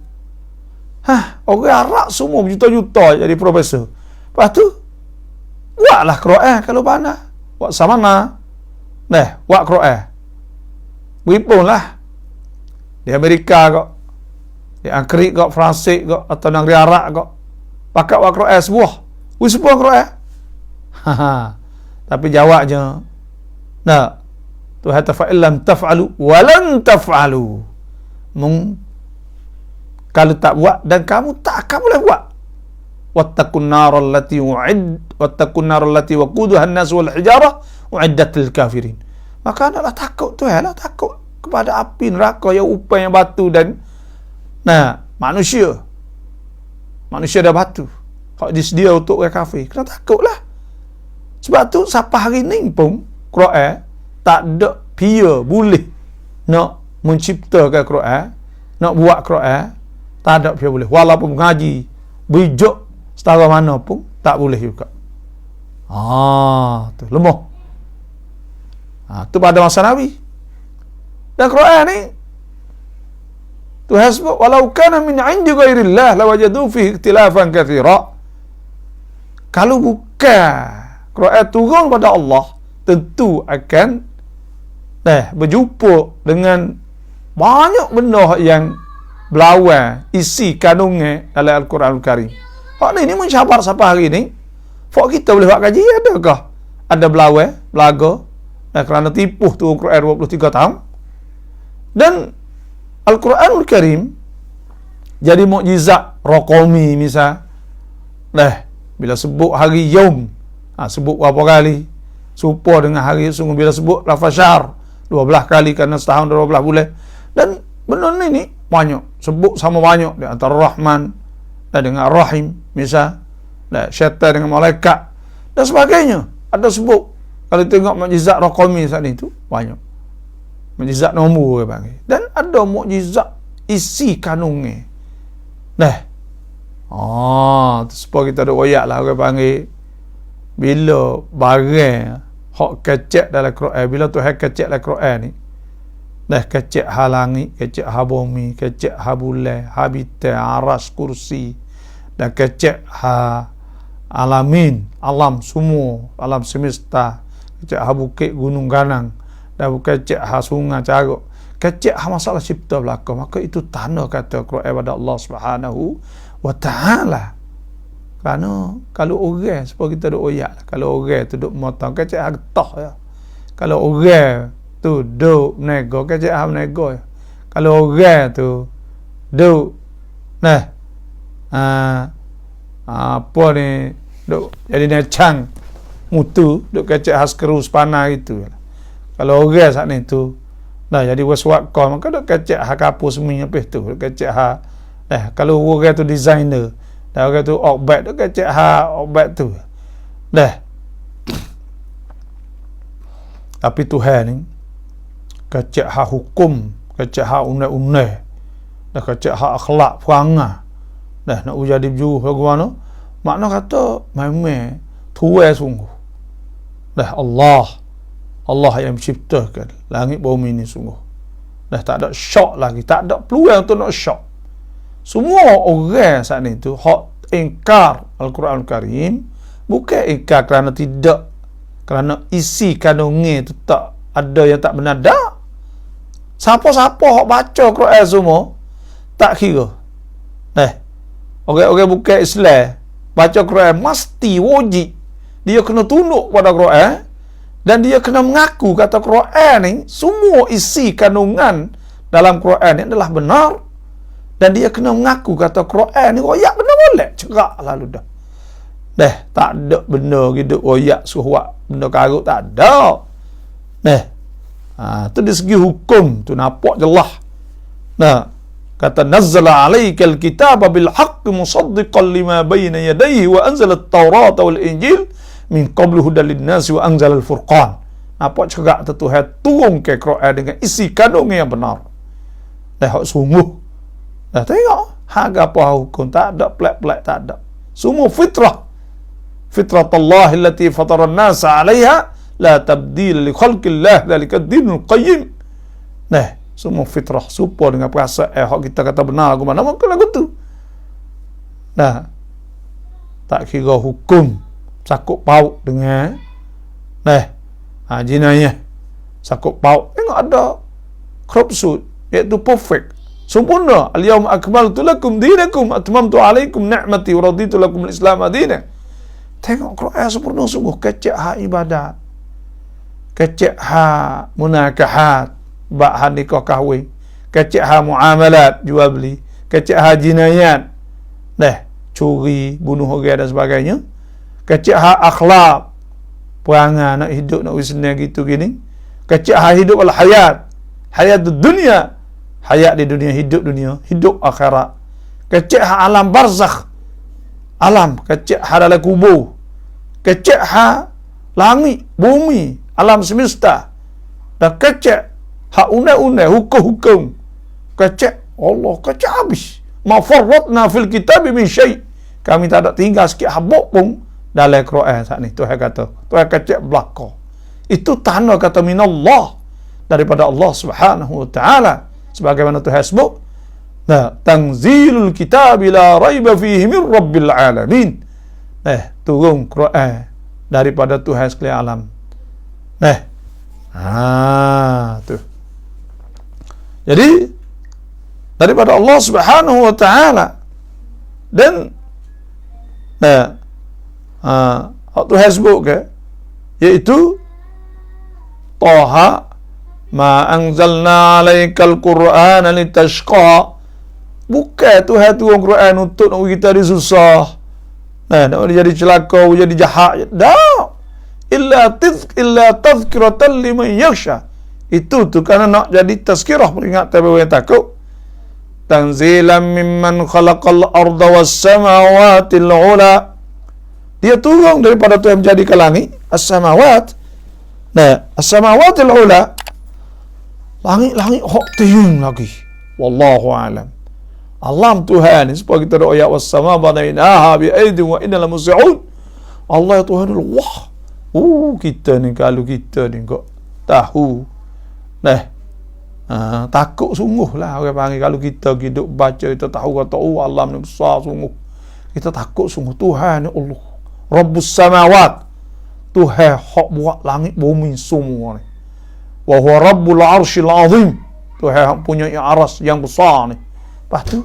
Orang Arab semua berjuta-juta jadi profesor. Lepas tu buatlah Quran kalau panah. Buat sama mana? Buat Quran. Berhimpun di Amerika kok, di Angkrik kok, Fransik kok, atau negeri Arab kok, pakai buat Quran sebuah. Sebuah Quran. Tapi jawabnya, Tuhan tafa'illam taf'alu walan taf'alu. Kalau tak buat dan kamu tak akan boleh buat. wattaqun naral lati waquduha an-nas wal hijarah uiddat lil kafirin. Maka hendaklah takut Tuhan lah, takut kepada api neraka yang upaya batu dan manusia dan batu. Hak disedia untuk orang kafir. Kena takutlah. Sebab tu sampai hari ni pun Quran tak ada pia boleh nak menciptakan Quran, nak buat Quran, tak ada pia boleh. Walaupun mengaji bijak setara mana pun tak boleh juga. Tu lemah. Tu pada masa Nabi. Dan Quran ni Tuhan sebut walau kana min 'indi ghairillah lawajadu fihi ikhtilafan katsira. Kalau bukan Quran turun pada Allah, tentu akan berjumpa dengan banyak benda yang berlawan isi kandungnya dalam Al-Quran Al-Karim. Hak ni mencabar sampai hari ni. Fak kita boleh buat kaji, adakah ada berlawan, belaga kerana tipuh turun Quran 23 tahun. Dan Al-Quran Al-Karim jadi mukjizat raqami misal. Bila sebut hari Yaum, sebut berapa kali, serupa dengan hari sungguh. Bila sebut lafaz syahr 12 kali kerana setahun 12 bulan. Dan benda ni banyak, sebut sama banyak di antara Rahman dan dengan Rahim misal, syaitan dengan malaikat dan sebagainya. Ada sebut. Kalau tengok mukjizat raqami saat ni tu banyak. Mukjizat nombor dia panggil. Dan ada mukjizat isi kandungnya. Supaya kita ada royak lah orang panggil. Bila barang hak kecek dalam Quran, bila Tuhan kecek dalam Quran ni, kecek ha langit, kecek ha bumi, kecek ha bulan, habitat, aras, kursi, dan kecek ha alamin, alam semua, alam semesta, kecek ha bukit, gunung ganang, dan kecek ha sungai, caruk, kecek ha masalah cipta belaka. Maka itu tanda kata Quran pada Allah Subhanahu wa ta'ala. Kerana kalau orang, supaya kita duk oyak lah, kalau orang tu duk motong, kecek ha getah ya. Kalau orang tu duk nego, kecek ha nego ya. Kalau orang tu duk apa ni, duk jadi necang mutu, duk kecek ha skru sepanah gitu ya. Kalau orang saat ni tu jadi waswak kau, maka duk kecek ha kapur semi apa tu, duk kecek ha kalau orang tu designer, dan orang tu obat, duk kecek ha obat tu. Tapi Tuhan ni kecek ha hukum, kecek ha undang-undang, dah kecek ha akhlak perangai, nak jadi berjuruh lagu mana, makna kata memang tuai sungguh. Allah yang menciptakan langit bumi ni sungguh. Tak ada syok lagi, tak ada peluang untuk nak syok. Semua orang saat ni tu hak ingkar Al-Quran Al-Karim, bukan ingkar kerana tidak, kerana isi kandungnya tu tak ada yang tak benar. Tak. Siapa-siapa hak baca Quran semua tak kira. Orang-orang bukan Islam baca Quran mesti wajib dia kena tunduk pada Quran, dan dia kena mengaku kata Quran ni semua isi kandungan dalam Quran ni adalah benar, dan dia kena mengaku kata Quran ni royak benar boleh cerak lalu dah. Tak ada benda gitu royak suruh benda karut, tak ada. Tu dari segi hukum tu nampak jelas. Kata nazzala alaikal kitaba bil haqqi musaddiqan lima bayna yadayhi wa anzala at-taurata wal injil min qablu hudan lin-nasi wa anzala al-furqan. Nampak cerak tu Tuhan turun ke Quran dengan isi kandungnya yang benar. Hak sungguh. Tengok harga apa hukum, tak ada pelak-pelak, tak ada. Semua fitrah. Fitratullah allati fatara an-nasa 'alaiha la tabdil li khalqillah dzalika ad-dinul qayyim. Semua fitrah serupa dengan perasaan hak kita kata benar lagu mana maka lagu tu. Tak kira hukum sakut paut dengan jinayah sakut paut. Tengok ada crop suit iaitu perfect, sempurna. Al-yawma akmaltu lakum dinakum atmamtu alaikum ni'mati wa raditu lakum al-islam madina. Tengok Quran sempurna sungguh. Kecek hak ibadat, kecek hak munakahat, bak nikah kahwin, kecek hak muamalat jual beli, kecek hak jinayat, curi, bunuh orang dan sebagainya. Kecil hak akhlak, perangai nak hidup nak wisna gitu gini. Kecil hak hidup al-hayat, hayat dunia, hayat di dunia, hidup akhirat. Kecil hak alam barzakh, alam, kecil hak dalam kubur, kecil hak langit, bumi, alam semesta, dan kecil hak undang-undang, hukum-hukum, kecil Allah, kecil habis. Ma farratna fil kitab min syai'. Kami tak ada tinggal sikit habuk pun dalam Quran saat ni. Tuhan kata, Tuhan kecil belaka. Itu tanda kata minallah, daripada Allah Subhanahu wa taala. Sebagaimana Tuhan sebut, tanzilul kitab la raiba fihi min rabbil alamin. Turun Quran daripada Tuhan sekalian alam. Tu. Jadi daripada Allah Subhanahu wa taala. Dan Tuhan sebut ke, iaitu Taha ma anzalna alaikal Qur'ana litashqa. Bukan Tuhan turun Quran untuk nak kita disusah, nak jadi celaka, jadi jahat. Dah. Illa tazkiratan liman yakhsha. Itu tu kerana nak jadi tazkirah, peringatan bagi yang takut. Tanzilan mimman khalaqal arda was samawatil ula. Dia turun daripada Tuhan menjadikan langit, as-samawat. As-samawatil ula, langit-langit hak tinggi lagi. Wallahu alam. Alam Tuhan ni, supaya kita doa ya was-sama banainaha bi aidin wa inna lamus'un. Allah Tuhan Allah. Kita ni, kalau kita ni kok tahu, takut sungguh lah orang panggil. Kalau kita hidup baca, kita tahu kata alam ni besar sungguh, kita takut sungguh. Tuhan ni Allah Rabbus samawat, Tuhan hak buat langit bumi semua ni. Wa huwa Rabbul arshil azim, Tuhan punya aras yang besar ni. Lepas tu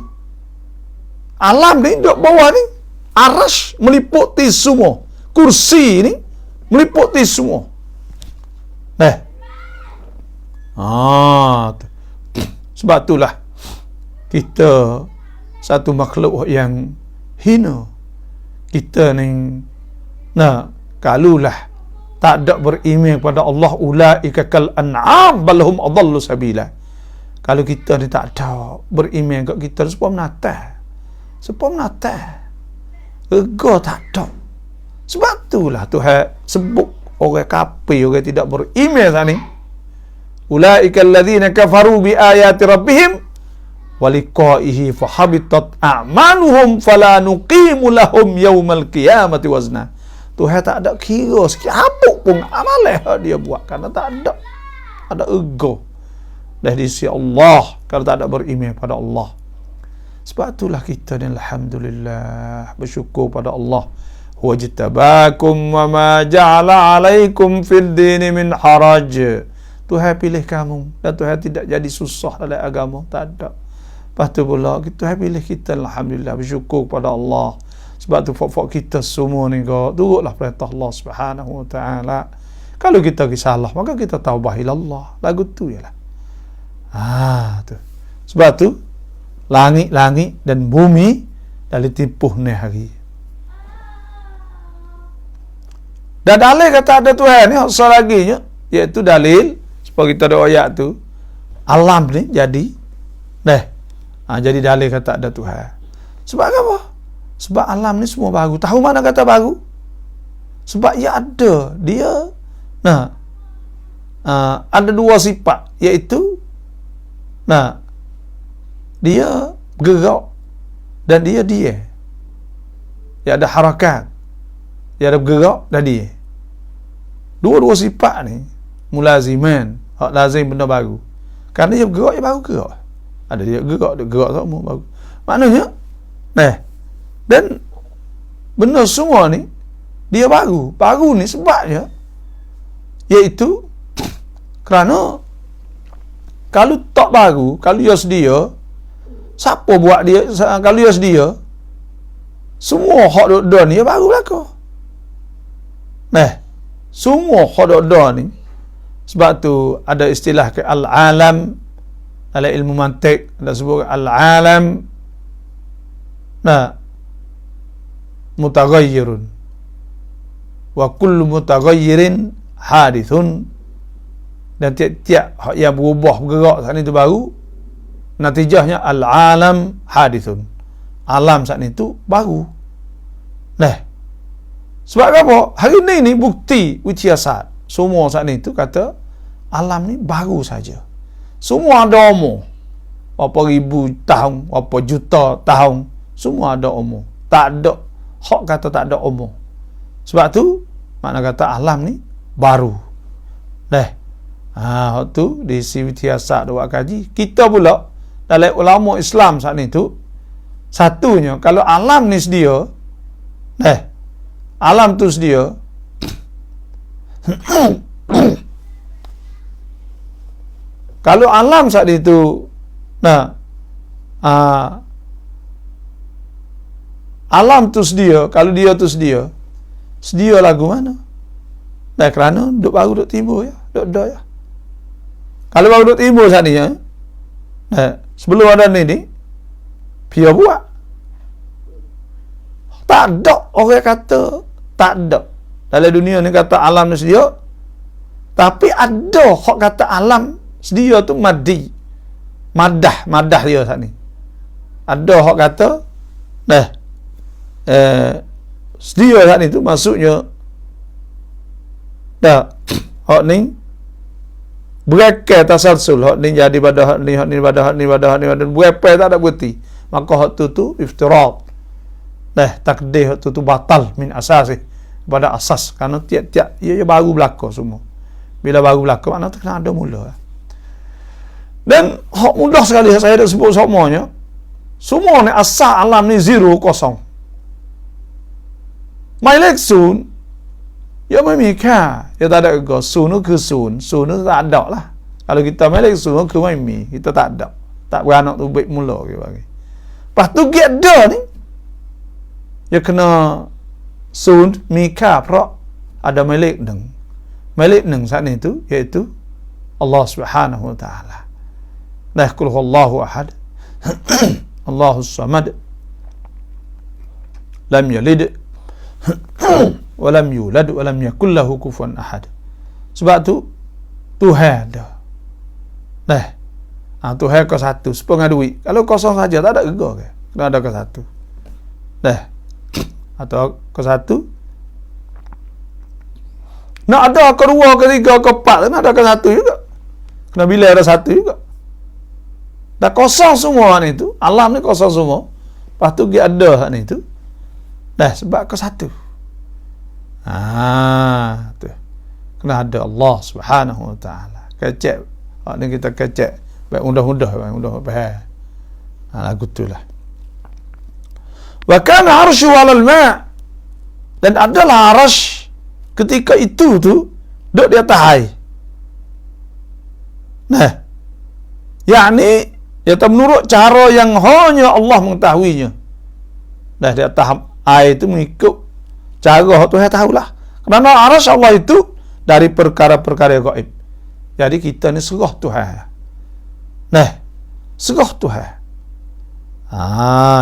alam ni duduk bawah ni, aras meliputi semua, kursi ni meliputi semua. Sebab itulah kita satu makhluk yang hina. Kita ni kalulah tak ada beriman kepada Allah, ulaika kal an'am bal hum adallu sabila. Kalau kita ni tak ada beriman kat kita, sepuluh menatah, ego tak ada. Sebab itulah Tuhan sebut orang kafir, orang tidak beriman tadi, ulaika alladzina kafaru bi ayati rabbihim wa liqa'ihi fahabitat a'maluhum fala nuqimu lahum yaumal qiyamati wazna. Tuhan tak ada kira sikit habuk pun amalan dia buat, kerana tak ada ego dari sisi Allah, kalau tak ada beriman pada Allah. Sebab itulah kita ni alhamdulillah bersyukur pada Allah. Wajtabakum wa ma ja'ala 'alaikum fid dini min haraj. Tuhan pilih kamu dan Tuhan tidak jadi susah dalam agama, tak ada. Lepas tu pula Tuhan pilih kita, alhamdulillah bersyukur pada Allah. Sebab tu fak-fak kita semua ni turutlah perintah Allah Subhanahu wa taala. Kalau kita salah, maka kita taubah ila Allah. Lagu tu ialah. Tu. Sebab tu langit-langit dan bumi dari tipuh ni hari. Dan dalil kata ada Tuhan ni asal lagi nya, iaitu dalil supaya kita ada ayat tu alam ni jadi jadi dalil kata ada Tuhan. Sebab apa? Sebab alam ni semua baru. Tahu mana kata baru? Sebab ia ada, dia ada dua sifat, iaitu dia bergerak dan dia. Dia ada harakat, dia ada bergerak dan dia. Dua-dua sifat ni mulaziman, hak lazim benda baru. Kerana dia bergerak, dia baru gerak. Ada dia gerak semua baru. Maknanya dan benda semua ni dia baru. Baru ni sebabnya iaitu kerana kalau tak baru, kalau dia sedia, siapa buat dia? Kalau dia sedia, semua hak dok ni dia baru belaka. Semua hak dok ni, sebab tu ada istilah ke al-alam dalam ilmu mantik, ada sebut al-alam mutaghayyirun wa kullu mutaghayyirin hadithun, dan tiap-tiap yang bergerak saat itu baru, natijahnya al-alam hadithun, alam saat itu baru. Nah, sebab apa? Hari ni bukti wikiasat semua saat itu kata alam ni baru saja. Semua ada umur. Berapa ribu tahun, berapa juta tahun, semua ada umur. Tak ada hak kata tak ada umur. Sebab tu makna kata alam ni baru. Hak tu di siasat buat kaji. Kita pula dalam ulama Islam saat ni tu, satunya kalau alam ni sedia, alam tu sedia, kalau alam saat itu, alam tu sedia, kalau dia tu sedia lagu mana? Kerana duk baru duk timbul ya, duk dah ya. Kalau baru duk timbul saat ni ya, sebelum ada ni, dia buat. Tak ada orang kata tak ada. Dalam dunia ni kata alam ni sedia, tapi ada hak kata alam sedia tu maddi. Madah dia saat ni. Ada hak kata sedia saat ni tu maksudnya hak ni berekai tasalsul, hak ni jadi pada hak ni berekai tak ada berhenti. Maka hak tu iftirat. Takdir hak tu batal min asas pada asas, kerana tiap-tiap ia baru berlaku semua. Bila baru berlaku makna tu kena ada mula. Dan hak mudah sekali saya dah sebut semuanya. Semua ni asal alam ni zero, kosong. Mailek sun, ya memika, ya tak ada ke sun ke sun tak ada lah. Kalau kita mailek sun ke memi, kita tak ada. Tak beranak tu baik mula ke bagi. Lepas tu get ada ni, ya kena sun mika pro ada mailek neng. Mailek neng saat ni tu iaitu Allah Subhanahu wa taala. Qul huwallahu ahad, Allahus samad, lam yalid wa lam yulad wa lam yakul lahu kufuwan ahad. Sebab tu Tuhan ada. Tuhan ke satu, sepengah duit. Kalau kosong saja tak ada gegar ke? Kena ada ke satu. Atau ke satu. Nak ada ke dua, ke tiga, ke empat, nak ada ke satu juga. Kena bila ada satu juga. Dah kosong semua ni tu, alam ni kosong semua. Lepas tu dia ada ni tu. Sebab ke satu. Tu. Kena ada Allah Subhanahu wa taala. Kecek. Ni kita kecek. Baik mudah-mudah faham. Lagu itulah. Wa kana arsyu 'alal ma'. Dan adalah arash ketika itu tu duduk di atas air. Yakni iaitu menurut cara yang hanya Allah mengetahuinya. Di atas air itu mengikut cara Tuhan tahulah. Kerana arash Allah itu dari perkara-perkara gaib. Jadi kita ni serah Tuhan. Serah Tuhan.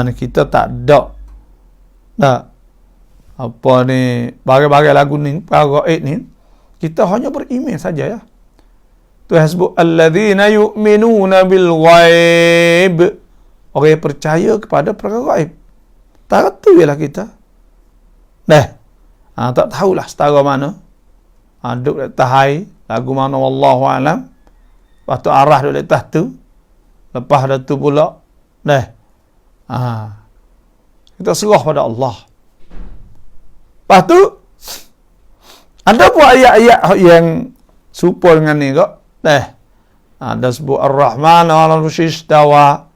Ni kita tak ada. Apa ni, bagai-bagai lagu ni, perkara gaib ni, kita hanya beriman saja ya. Tuhan sebut alladzina yu'minuna bil ghaib. Orang yang percaya kepada perkara gaib. Tak tu ialah kita. Tak tahulah setara mana. Duduk di atas air, lagu mana wallahu alam. Lepas tu arah duduk di atas tu. Lepas dah tu pula kita serah pada Allah. Lepas tu ada pun ayat-ayat yang serupa dengan ni kok. Ada sebut Ar-Rahmanu 'alal 'arsy istawa.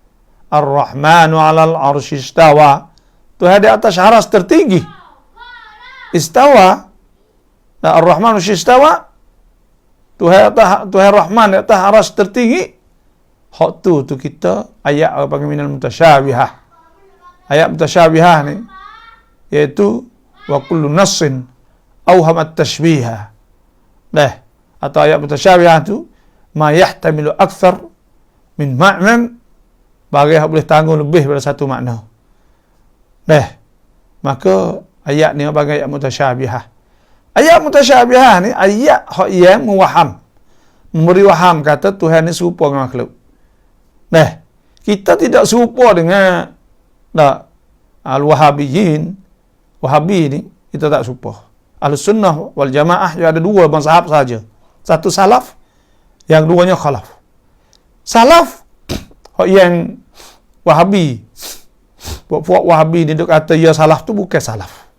Ar-Rahmanu 'alal 'arsy istawa. Tuhan di atas aras tertinggi. Istawa. Ar-Rahmanu 'arsy istawa. Tuhan Rahman di atas aras tertinggi. Hak tu kita ayat apa panggil minal mutasyabihah. Ayat mutasyabihah ni iaitu wa kullu nassin awham at-tashbiha. Atau ayat mutasyabihah tu ma yahtamilu akthar min ma'nan, bagi yang boleh tanggung lebih daripada satu makna. maka ayat ni sebagai ayat mutasyabihah. Ayat mutasyabihah ni ayat yang memberi waham kata Tuhan ni serupa dengan makhluk. Nah, kita tidak serupa dengan al-Wahabiyyin. Wahabi ni kita tak serupa. Ahlussunnah wal Jamaah ada dua mazhab saja. Satu salaf, yang duanya khalaf. Salaf yang Wahabi, puak Wahabi ni duk kata ya salaf tu bukan salaf.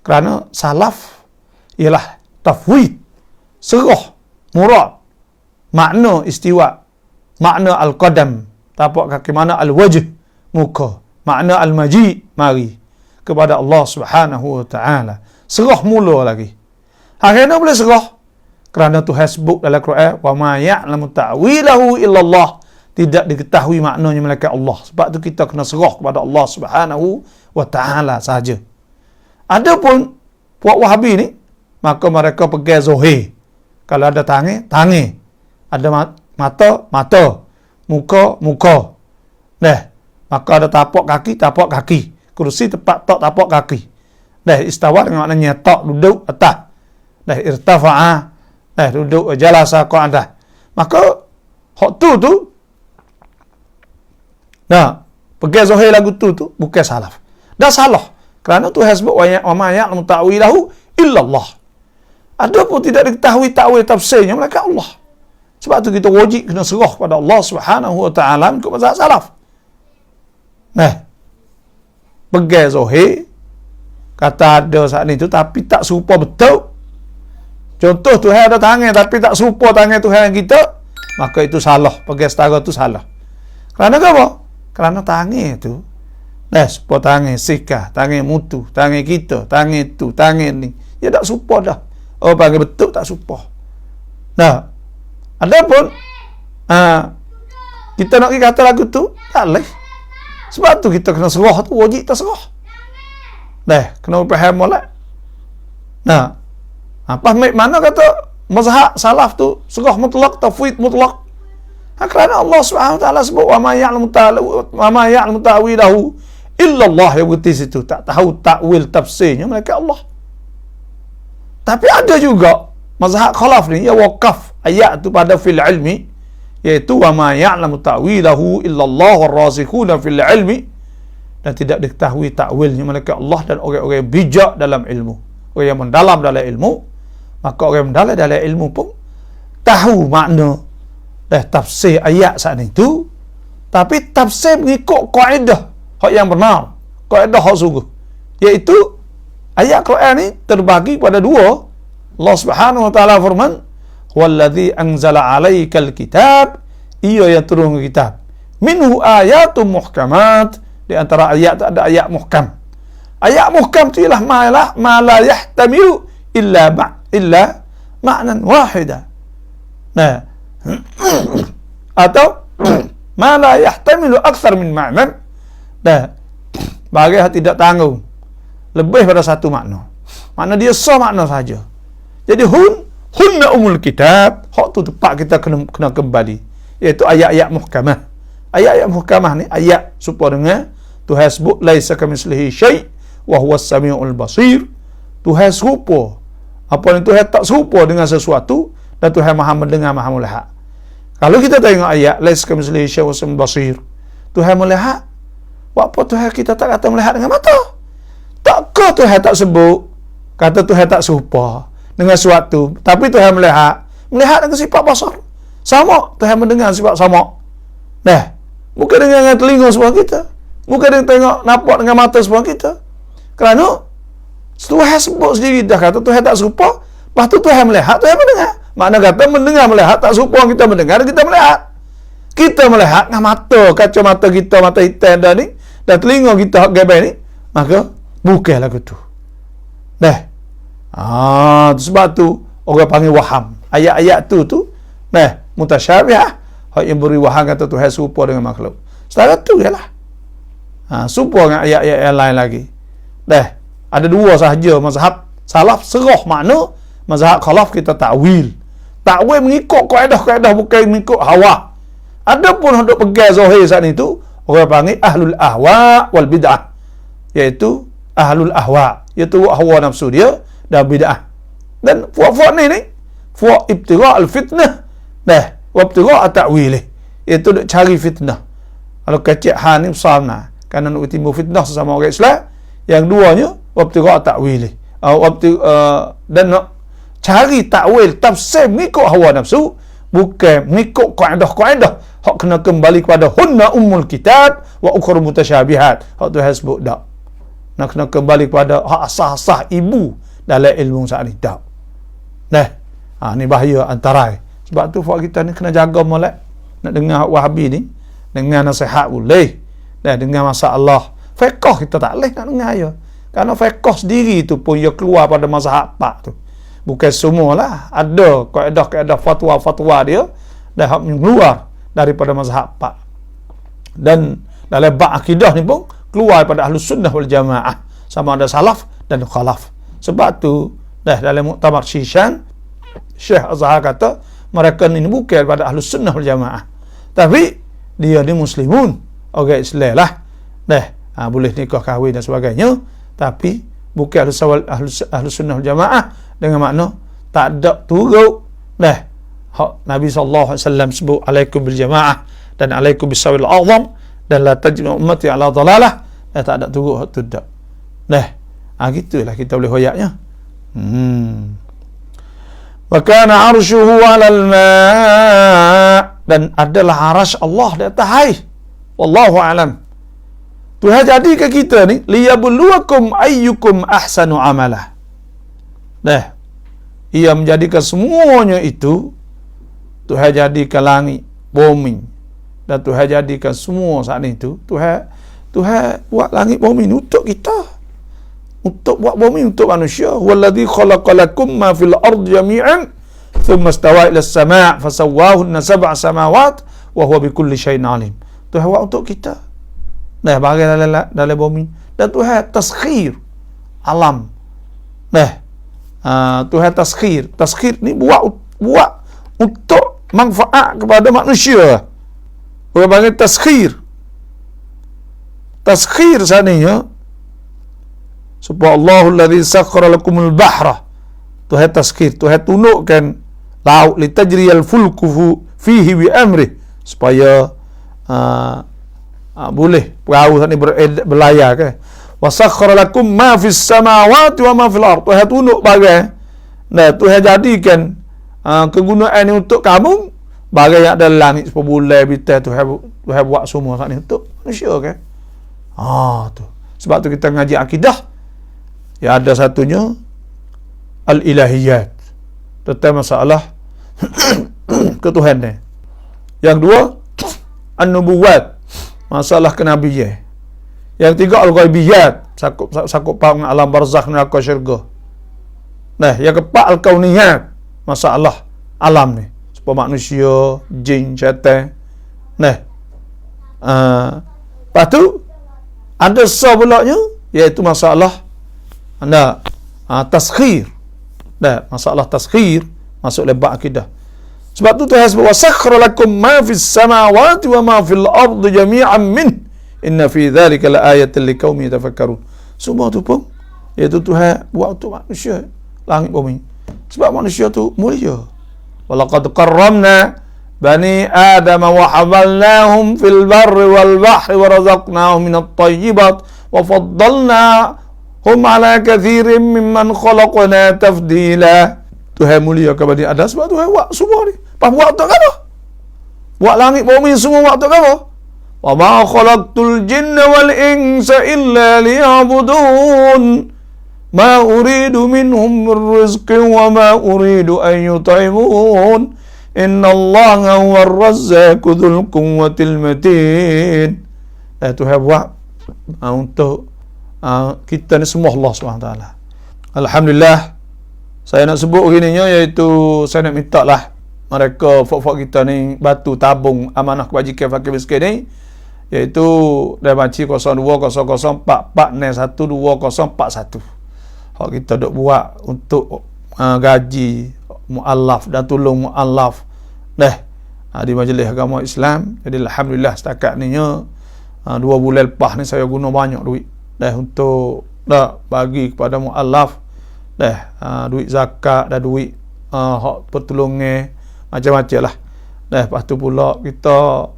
Kerana salaf ialah tafwid, serah, murad, makna istiwa, makna al-qadam, tapak kaki, mana al-wajh, muka, makna al-maji, mari kepada Allah Subhanahu wa taala. Serah mula lagi. Akhirnya boleh serah kerana Tuhan sebut dalam Quran, wa ma ya'lamu ta'wilahu illallah, tidak diketahui maknanya malaikat Allah. Sebab tu kita kena serah kepada Allah Subhanahu wa taala saja. Adapun puak Wahabi ni, maka mereka pegang zahir. Kalau ada tangan, tangan. Ada mata, muka. Nah, maka ada tapak kaki. Kursi tempat tapak kaki. Nah, istawa dengan maknanya tak, duduk atas. Nah, irtafa'a, nah, duduk jalasa qa'adah. Maka hak tu pegang zahir lagu tu bukan salaf. Dah salah. Kerana Tuhan sebut wa ma ya'lamu ta'wilahu illallah. Adapun tidak diketahui takwil tafsirnya malaikat Allah. Sebab tu kita wajib kena serah pada Allah Subhanahu wa taala ikut mazhab salaf. Nah, pegang zahir kata ada saat ni tu tapi tak serupa betul. Contoh Tuhan ada tangan tapi tak serupa tangan Tuhan kita, maka itu salah. Pegang setara tu salah. Kerana apa? Kerana tangan tu serupa tangan sikah, tangan mutu, tangan kita, tangan tu, tangan ni. Ya tak serupa dah. Oh, panggil betul tak serupa. Nah, adapun kita nak kata lagu tu tak boleh. Sebab tu kita kena serah tu, wajib tak serah. Kena faham molek. Faham mana kata mazhab salaf tu serah mutlak, tafwid mutlak. Kerana Allah Subhanahu wa taala sebut wa ma ya'lamu ta'wilahu illallah, yang berarti situ tak tahu takwil tafsirnya malaikat Allah. Tapi ada juga mazhab khalaf ni yang wakaf ayat tu pada fil ilmi, iaitu wa ma ya'lamu ta'wilahu illallah war-rasikhuna fil ilmi, dan tidak diketahui takwilnya malaikat Allah dan orang-orang yang bijak dalam ilmu, orang yang mendalam dalam ilmu. Maka orang yang mendalam dalam ilmu pun tahu makna tafsir ayat saat itu, tapi tafsir mengikut kaedah hak yang benar, kaedah hak sungguh, iaitu ayat Quran ni terbagi pada dua. Allah Subhanahu wa taala firman, "Wallazi anzala 'alaikal kitab", ia yang turun kitab. "Minhu ayatun muhkamat", di antara ayat ada ayat muhkam. Ayat muhkam tu ialah ma la yahtamilu illa ma'nan wahida. Nah, atau ma la yahtamilu akthar min ma'nan. Bagi tidak tanggung lebih pada satu makna. Makna dia makna saja. Jadi hunna umul kitab, hak tu tepat kita kena kembali, iaitu ayat-ayat muhkamah. Ayat-ayat muhkamah ni ayat serupa dengan Tuhan sebut laisa kamitslihi syai' wa huwas samiul basir. Tuhan serupa, apa yang Tuhan tak serupa dengan sesuatu, dan Tuhan Maha mendengar, Maha melihat. Kalau kita tengok ayat laisa kamitslihi syai' wa huwas samiul basir, Tuhan melihat. Apa Tuhan kita tak kata melihat dengan mata? Takkah Tuhan tak sebut kata Tuhan tak serupa dengan sesuatu, tapi Tuhan melihat dengan sifat basar. Sama, Tuhan mendengar sifat sama. Bukan dengan telinga semua kita, bukan dengan tengok nampak dengan mata semua kita. Kerana Tuhan sebut sendiri dah kata Tuhan tak serupa, lepas tu Tuhan melihat, Tuhan mendengar. Makna kata mendengar melihat tak serupa, kita mendengar, kita melihat. Kita melihat dengan mata, kacamata kita, mata hitam dah ni, dan telinga kita hak gabai ni, maka bukan lagu tu. Sebab tu orang panggil waham. Ayat-ayat tu mutasyabihah, hak yang beri waham kata Tuhan serupa dengan makhluk. Setara tu ialah serupa dengan ayat-ayat yang lain lagi. Ada dua sahaja mazhab salaf serah makna, mazhab khalaf kita takwil. Takwil mengikut kaedah-kaedah, bukan mengikut hawa. Adapun hendak pegang zahir saat itu, orang panggil ahlul ahwa wal bid'ah, iaitu ahlul ahwa, iaitu hawa nafsu dia dan bid'ah. Dan puak-puak ni puak ibtira' al-fitnah wa ibtira' at-ta'wilih, iaitu duk cari fitnah. Kalau kecik hal ni besar nah, kerana nak timbul fitnah sesama orang Islam. Yang duanya wabtigha' ta'wilih, dan nak cari takwil tafsir mengikut hawa nafsu, bukan mengikut kaedah-kaedah hak kena kembali kepada hunna ummul kitab wa ukhra mutasyabihat. Hak tu sebut dak. Nak kena kembali kepada hak asas-asas ibu dalam ilmu saat ni dak. Ni bahaya antarai. Sebab tu fak kita ni kena jaga molek. Nak dengar Wahabi ni, dengar nasihat boleh. Dengar masalah fiqh kita tak boleh nak dengar ya. Kerana fiqh sendiri tu pun ia keluar pada mazhab Pak tu. Bukan semualah, ada kaedah-kaedah fatwa-fatwa dia dah keluar daripada mazhab Pak. Dan dalam bab akidah ni pun keluar daripada Ahlus Sunnah wal Jamaah, sama ada salaf dan khalaf. Sebab tu dalam Muktamar Shishan, Syekh Azhar kata mereka ni bukan daripada Ahlus Sunnah wal Jamaah, tapi dia ni muslimun, orang Islam lah. Boleh nikah kahwin dan sebagainya, tapi bukan Ahlus Sunnah wal Jamaah dengan makna tak ada turut Nabi sallallahu alaihi wasallam sebut alaikum bil jamaah dan alaikum bisawil azam dan la tajnu ummati ala dalalah, tak ada turut hak tu dak. Gitulah kita boleh hoyaknya. Wa kana arshuhu 'alal ma', dan adalah arasy Allah di atas air. Wallahu a'lam. Tuhan jadikan kita ni liyabluwakum ayyukum ahsanu amalah. Ia menjadikan semuanya itu, Tuhan jadikan langit, bumi, dan Tuhan jadikan semua saat itu, Tuhan buat langit bumi untuk kita, untuk buat bumi untuk manusia. Wallazi khalaqalakum ma fil ardi jami'an thumma istawa ila as-sama' fasawwahunna sab'a samawat wa huwa bikulli syai'in 'alim. Tuhan buat untuk kita bahagian dalam bumi, dan Tuhan taskhir alam. Tuhan taskhir ni buat untuk manfaat kepada manusia. Orang panggil taskhir sananya supaya Allahul ladzi sakhkhara lakumul bahra. Tuhan taskhir, Tuhan tunukkan laut litajriyal fulku fihi bi amri, supaya boleh perahu ni berlayar ke. Wa sakhkhara lakum ma fis samawati wa ma fil ard. Tuhan tunuk bagai. Tuhan jadikan kegunaan ni untuk kamu, bagai yang ada langit sebulan bintang. Tuhan buat semua kat ni untuk manusia ke. Tu. Sebab tu kita ngaji akidah, ya ada satunya al-ilahiyat, tentang masalah ketuhanan. Yang dua an-nubuwat, masalah kenabian. Yang tiga al-ghaibiyat, sakup paham alam barzakh, neraka, syurga. Yang keempat al-kauniyat, masalah alam ni, supaya manusia, jin, syaitan. Lepas tu ada sebelaknya, iaitu masalah taskhir. Masalah taskhir masuk lebak akidah. Sebab tu Tuhan sebut wasakhkhara lakum ma fis samawati wa ma fil ardi jami'an min inna fi dzalika laayatin liqaumin yatafakkarun. Semua tu pun iaitu Tuhan buat untuk manusia, langit bumi. Sebab manusia tu mulia. Walaqad karramna bani Adam wa hamalnahum fil barri wal bahri wa razaqnahum minat thayyibat wa faddalnahum ala kathirin mimman khalaqna tafdila. Tuhan mulia kepada Adam sebab Tuhan buat semua ni. Pas buat untuk apa? Buat langit bumi semua buat untuk apa? Wa ma khalaqtul jinna wal insa illa liya'budun ma uridu minhum min rizqin wa ma uridu an yut'imun innallaha huwar razzaqu dzul quwwatil matin. Tuhan buat untuk kita ni semua Allah SWT. Alhamdulillah, saya nak sebut begininya, iaitu saya nak minta lah mereka fok-fok kita ni batu tabung amanah kebajikan fakir miskin ni, iaitu dari banci 020044412041. Hak kita duk buat untuk gaji mu'allaf dan tolong mu'allaf di majlis agama Islam. Jadi alhamdulillah setakat ni 2 bulan lepas ni saya guna banyak duit untuk dah bagi kepada muallaf dah, duit zakat dah, duit hak pertolongan macam-macam lah dah. Lepas tu pula kita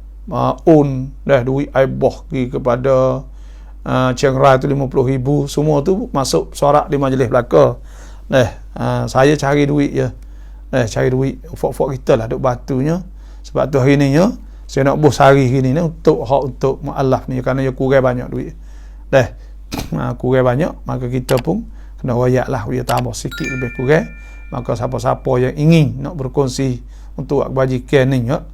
own dah duit aibah pergi kepada Chiang Rai tu 50,000, semua tu masuk sorak di majlis belaka dah. Saya cari duit je dah, cari duit fok-fok kita lah duk batunya. Sebab tu hari ni ya saya nak bos hari ni untuk muallaf ni, kerana dia kurang banyak duit dah. Kurang banyak, maka kita pun kena royak lah, dia tambah sikit lebih kurang. Maka siapa-siapa yang ingin nak berkongsi untuk kebajikan ni ya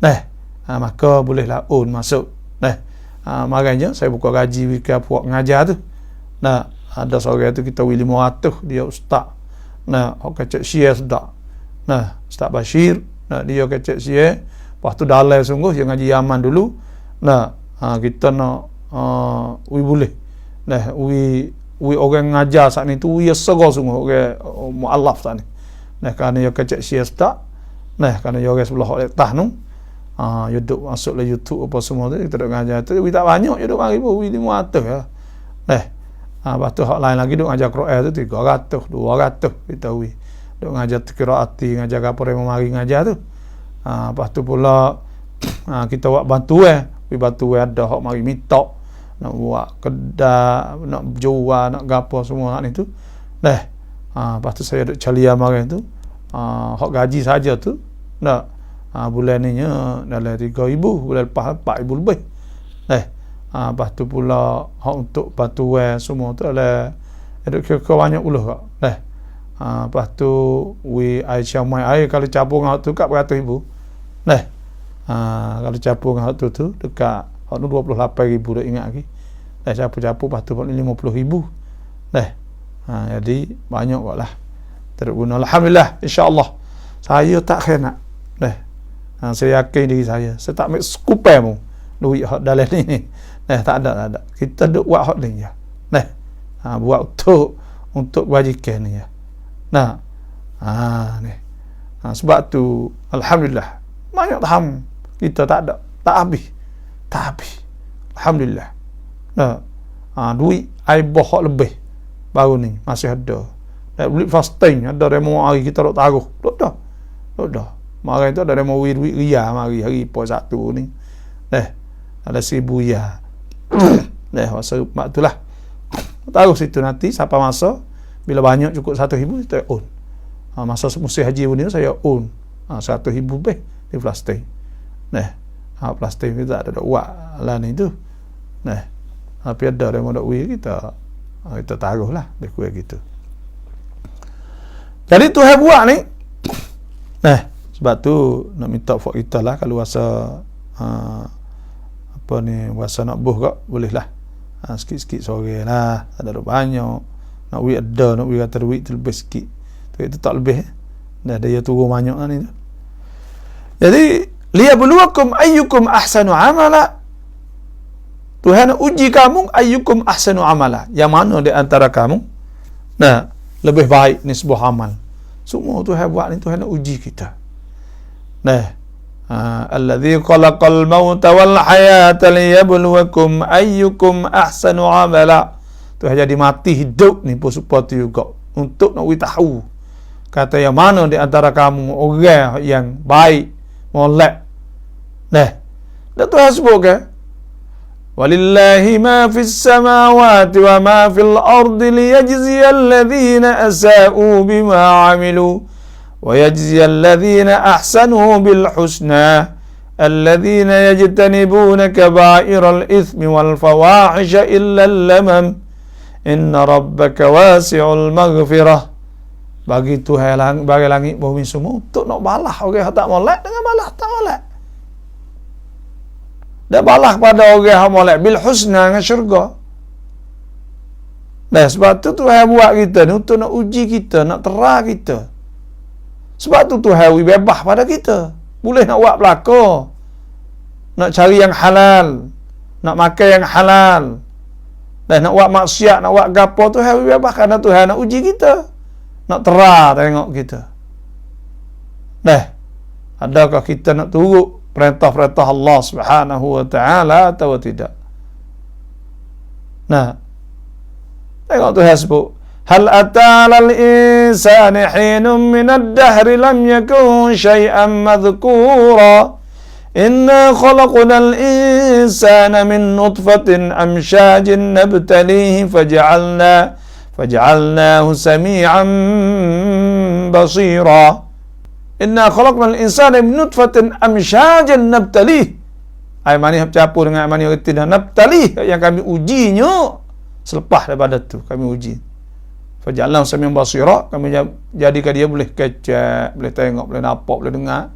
dah, maka bolehlah own masuk dah. Makanya saya buka gaji wika puak ngajar tu. Nah, ada seorang tu kita wili 500, dia ustaz. Nah, hok kecek share sudah. Nah, Ustaz Bashir, nah dia kecek share. Lepas tu dalai sungguh yang ngaji Yaman dulu. Nah, kita nak boleh. Nah, orang ngajar saat ni tu wi segar sungguh orang muallaf saat ni. Nah, kerana dia kecek share sudah. Nah, kerana dia orang sebelah hok letak tu. YouTube masuk lah YouTube apa semua tu, kita duk ngajar tu, tak banyak, dia duk 1,500 ya. Lepas tu hak lain lagi duk ngajar Quran tu 300, 200 kita duk ngajar qiraati, ngajar apa yang mari ngajar tu. Lepas tu pula kita buat bantuan, ada hak mari minta nak buat kedai, nak jual, nak gapo semua ni tu. Lepas tu saya duk calia mari tu. Hak gaji saja tu nak bulan ni dalam 3,000, bulan lepas 4,000 lebih. Lepas tu pula hak untuk bantuan semua tu adalah kira banyak pula kak. Lepas tu Aisyah mai air kalau capung hak tu kat beratus-ribu. Kalau capung hak tu dekat hak tu 28,000 dah ingat lagi. Capung-capung lepas tu 50,000. Jadi banyak kok lah terguna. Alhamdulillah, insya-Allah. Saya tak kena. Saya yakin diri saya tak ambil skupai mu duit hak dalam ni. Tak ada. Kita duk buat hak ni je. Buat untuk kebajikan ni je. Ni. Sebab tu alhamdulillah banyak taham kita tak ada, tak habis. Alhamdulillah. Duit aibah hak lebih baru ni masih ada. Duit fasting ada remo hari kita duk taruh. Duk dah. Mari tu ada mau duit ria mari hari puas 1 ni. Ada 1,000 ria. Sebab itulah. Taruh situ nanti siapa masa bila banyak cukup 1,000 kita own. Masa musim haji ni saya own 1,000 lebih di plastik. Plastik kita ada buat lah ni tu. Tapi ada demo dak wi kita taruh lah lebih gitu. Jadi Tuhan buat ni. Sebab tu nak minta fak kita lah kalau rasa rasa nak buh kak boleh lah. Sikit-sikit sore lah, tak ada banyak. Nak duit ada, nak duit kata duit tu lebih sikit. Itu tak lebih. Dah dia turun banyak lah ni tu. Jadi liyabluwakum ayyukum ahsanu amala. Tuhan nak uji kamu ayyukum ahsanu amala. Yang mana di antara kamu lebih baik ni sebuah amal. Semua Tuhan buat ni Tuhan nak uji kita. Alladzi khalaqal mauta wal hayata liyabluwakum ayyukum ahsanu amala. Tuhan jadi mati hidup ni pun supaya tu juga untuk nak tahu kata yang mana di antara kamu orang yang baik molek. Dan Tuhan sebut ke walillahi ma fis samawati wa ma fil ardi liyajziyal ladzina asa'u bima 'amilu ويجزي الذين أحسنوا بالحسنى الذين يجتنبون كبائر الإثم والفواحش إلا اللمم إن ربك واسع المغفرة. Bagi Tuhan bagi langit bumi semua untuk nak balas orang yang tak molek dengan balas tak molek. Dan balas pada orang yang molek bil husna dengan syurga. Sebab tu Tuhan buat kita ni untuk nak uji kita, nak terang kita. Sebab tu Tuhan bebas pada kita. Boleh nak buat belaka, nak cari yang halal, nak makan yang halal, dan nak buat maksiat, nak buat gapo, Tuhan bebas kerana Tuhan nak uji kita, nak terang tengok kita. Adakah kita nak turut perintah-perintah Allah Subhanahu wa taala atau tidak? Tengok Tuhan sebut, hal atalal insani hinum minad dahri lam yakun syai'an madhkura. Inna khalaqnal insana min nutfatin amsyajin nabtalihi faj'alnahu sami'an basira. Inna khalaqnal insana min nutfatin amsyajin nabtalihi. Air mani campur dengan air mani retina, nabtalih, yang kami ujinya. Selepas daripada tu kami uji. Faj'alnahu sami'an basira, kami jadikan dia boleh kecek, boleh tengok, boleh nampak, boleh dengar.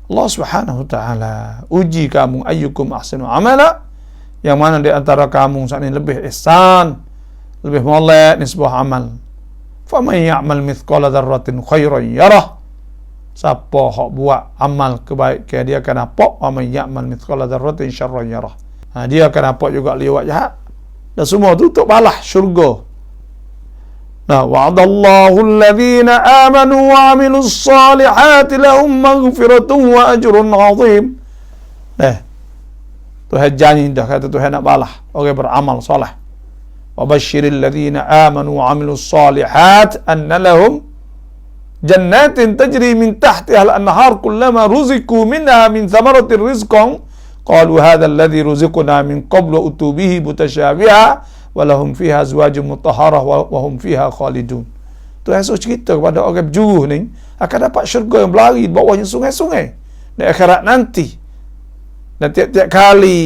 Allah Subhanahu wa ta'ala uji kamu, ayyukum ahsanu amala, yang mana di antara kamu saat ini lebih ihsan, lebih molek ni sebuah amal. Faman ya'mal mithqala dzarratin khairan yarah. Siapa hak buat amal kebaikan, dia akan nampak. Wa man ya'mal mithqala dzarratin syarran yarah. Dia akan nampak juga liwat jahat. Dan semua tu untuk balas syurga. Nah, wa'adallahu alladhina amanu wa 'amilus salihati lahum maghfiratun wa ajrun 'azim. Tuhan janji dah, kata Tuhan nak balas orang beramal soleh. Wa basyiril ladzina amanu wa 'amilus salihat anna lahum jannatin tajri min tahtiha al-anhar kullama ruziqu minha min thamaratir rizqan qalu hadha alladhi ruziqna min qablu utubihi mutasyabiha walahum fiha azwajun mutahharah wa hum fiha khalidun. Tuhan Yesus cerita kepada orang berjuru ni akan dapat syurga yang berlari di bawahnya sungai-sungai di akhirat nanti. Dan tiap-tiap kali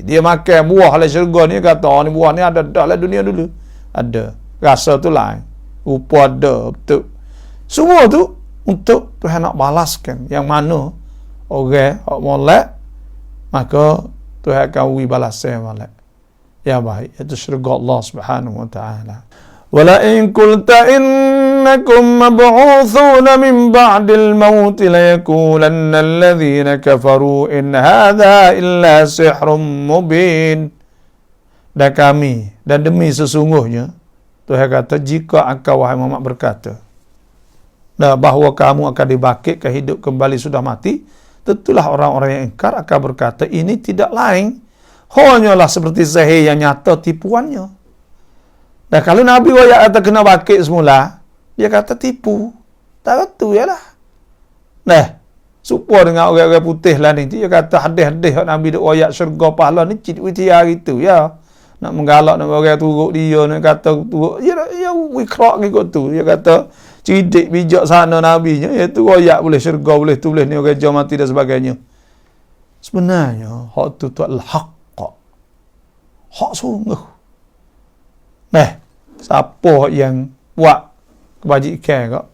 dia makan buah dalam syurga ni, kata ni buah ni ada dalam dunia dulu. Ada. Rasa tu lain. Rupa ada. Betul. Semua tu untuk Tuhan nak balaskan. Yang mana orang yang molek, maka Tuhan akan beri balasan yang molek. Ya baik, itu syurga Allah Subhanahu wa ta'ala. Wala in qulta innakum mab'uthuna min ba'dil maut la yaqulanna alladhina kafaru in hadha illa sihrun mubin. Dan kami, dan demi sesungguhnya Tuhan kata, jika engkau wahai Muhammad berkata bahawa kamu akan dibangkitkan hidup kembali sudah mati, tentulah orang-orang yang ingkar akan berkata ini tidak lain hanyalah seperti sihir yang nyata tipuannya. Dan kalau Nabi wayak kata kena bangkit semula, dia kata tipu. Tak betul ialah. Supaya dengan orang-orang putih lah ni, dia kata hadis-hadis Nabi duk wayak syurga pahala ni cik witia gitu ya. Nak menggalak nak orang turut dia, nak kata turut ya wikrak gitu tu. Dia kata cidik bijak sana Nabi nya, iaitu wayak boleh syurga, boleh tu boleh ni orang jauh mati dan sebagainya. Sebenarnya hak tu adalah hak. Hak sungguh. Siapa yang buat kebajikan kok?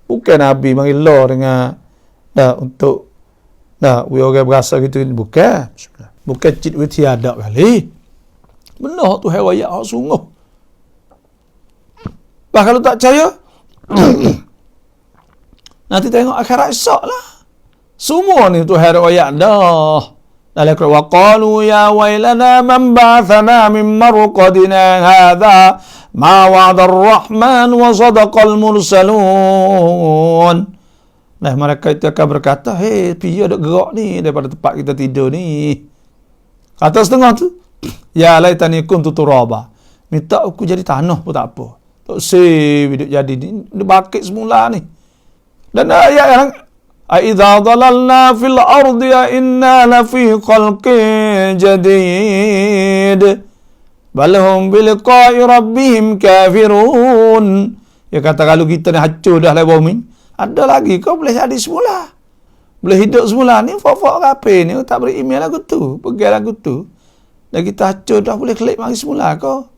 Bukan Nabi mari law dengan untuk orang berasa gitu, bukan. Bukan cik witi ada kali. Benar tu hewaya hak sungguh. Bah kalau tak percaya nanti tengok akhirat esok lah. Semua ni tu hewaya dah. Dalam Quran, wa qalu ya wailana man ba'athana min marqadina hadha ma wa'ada ar-rahman wa sadaqal mursalun. Mereka itu akan berkata, hei, piye dok gerak ni daripada tempat kita tidur ni. Kata setengah tu, ya laitani kuntu turaba. Minta aku jadi tanah pun tak apa. Tak save hidup jadi ni, dia bangkit semula ni. Dan ayat yang أَإِذَا ضَلَلْنَا فِي الْأَرْضِ إِنَّا لَفِي خَلْقٍ جَدِيدٍ بَلْ هُمْ بِلِقَاءِ رَبِّهِمْ كَافِرُونَ. Dia kata kalau kita ni hancur dah lah bumi, ada lagi kau boleh jadi semula, boleh hidup semula ni. Fak-fak rapi ni tak beri email lagu tu, pergi lagu tu, dan kita hancur dah boleh klik mari semula kau.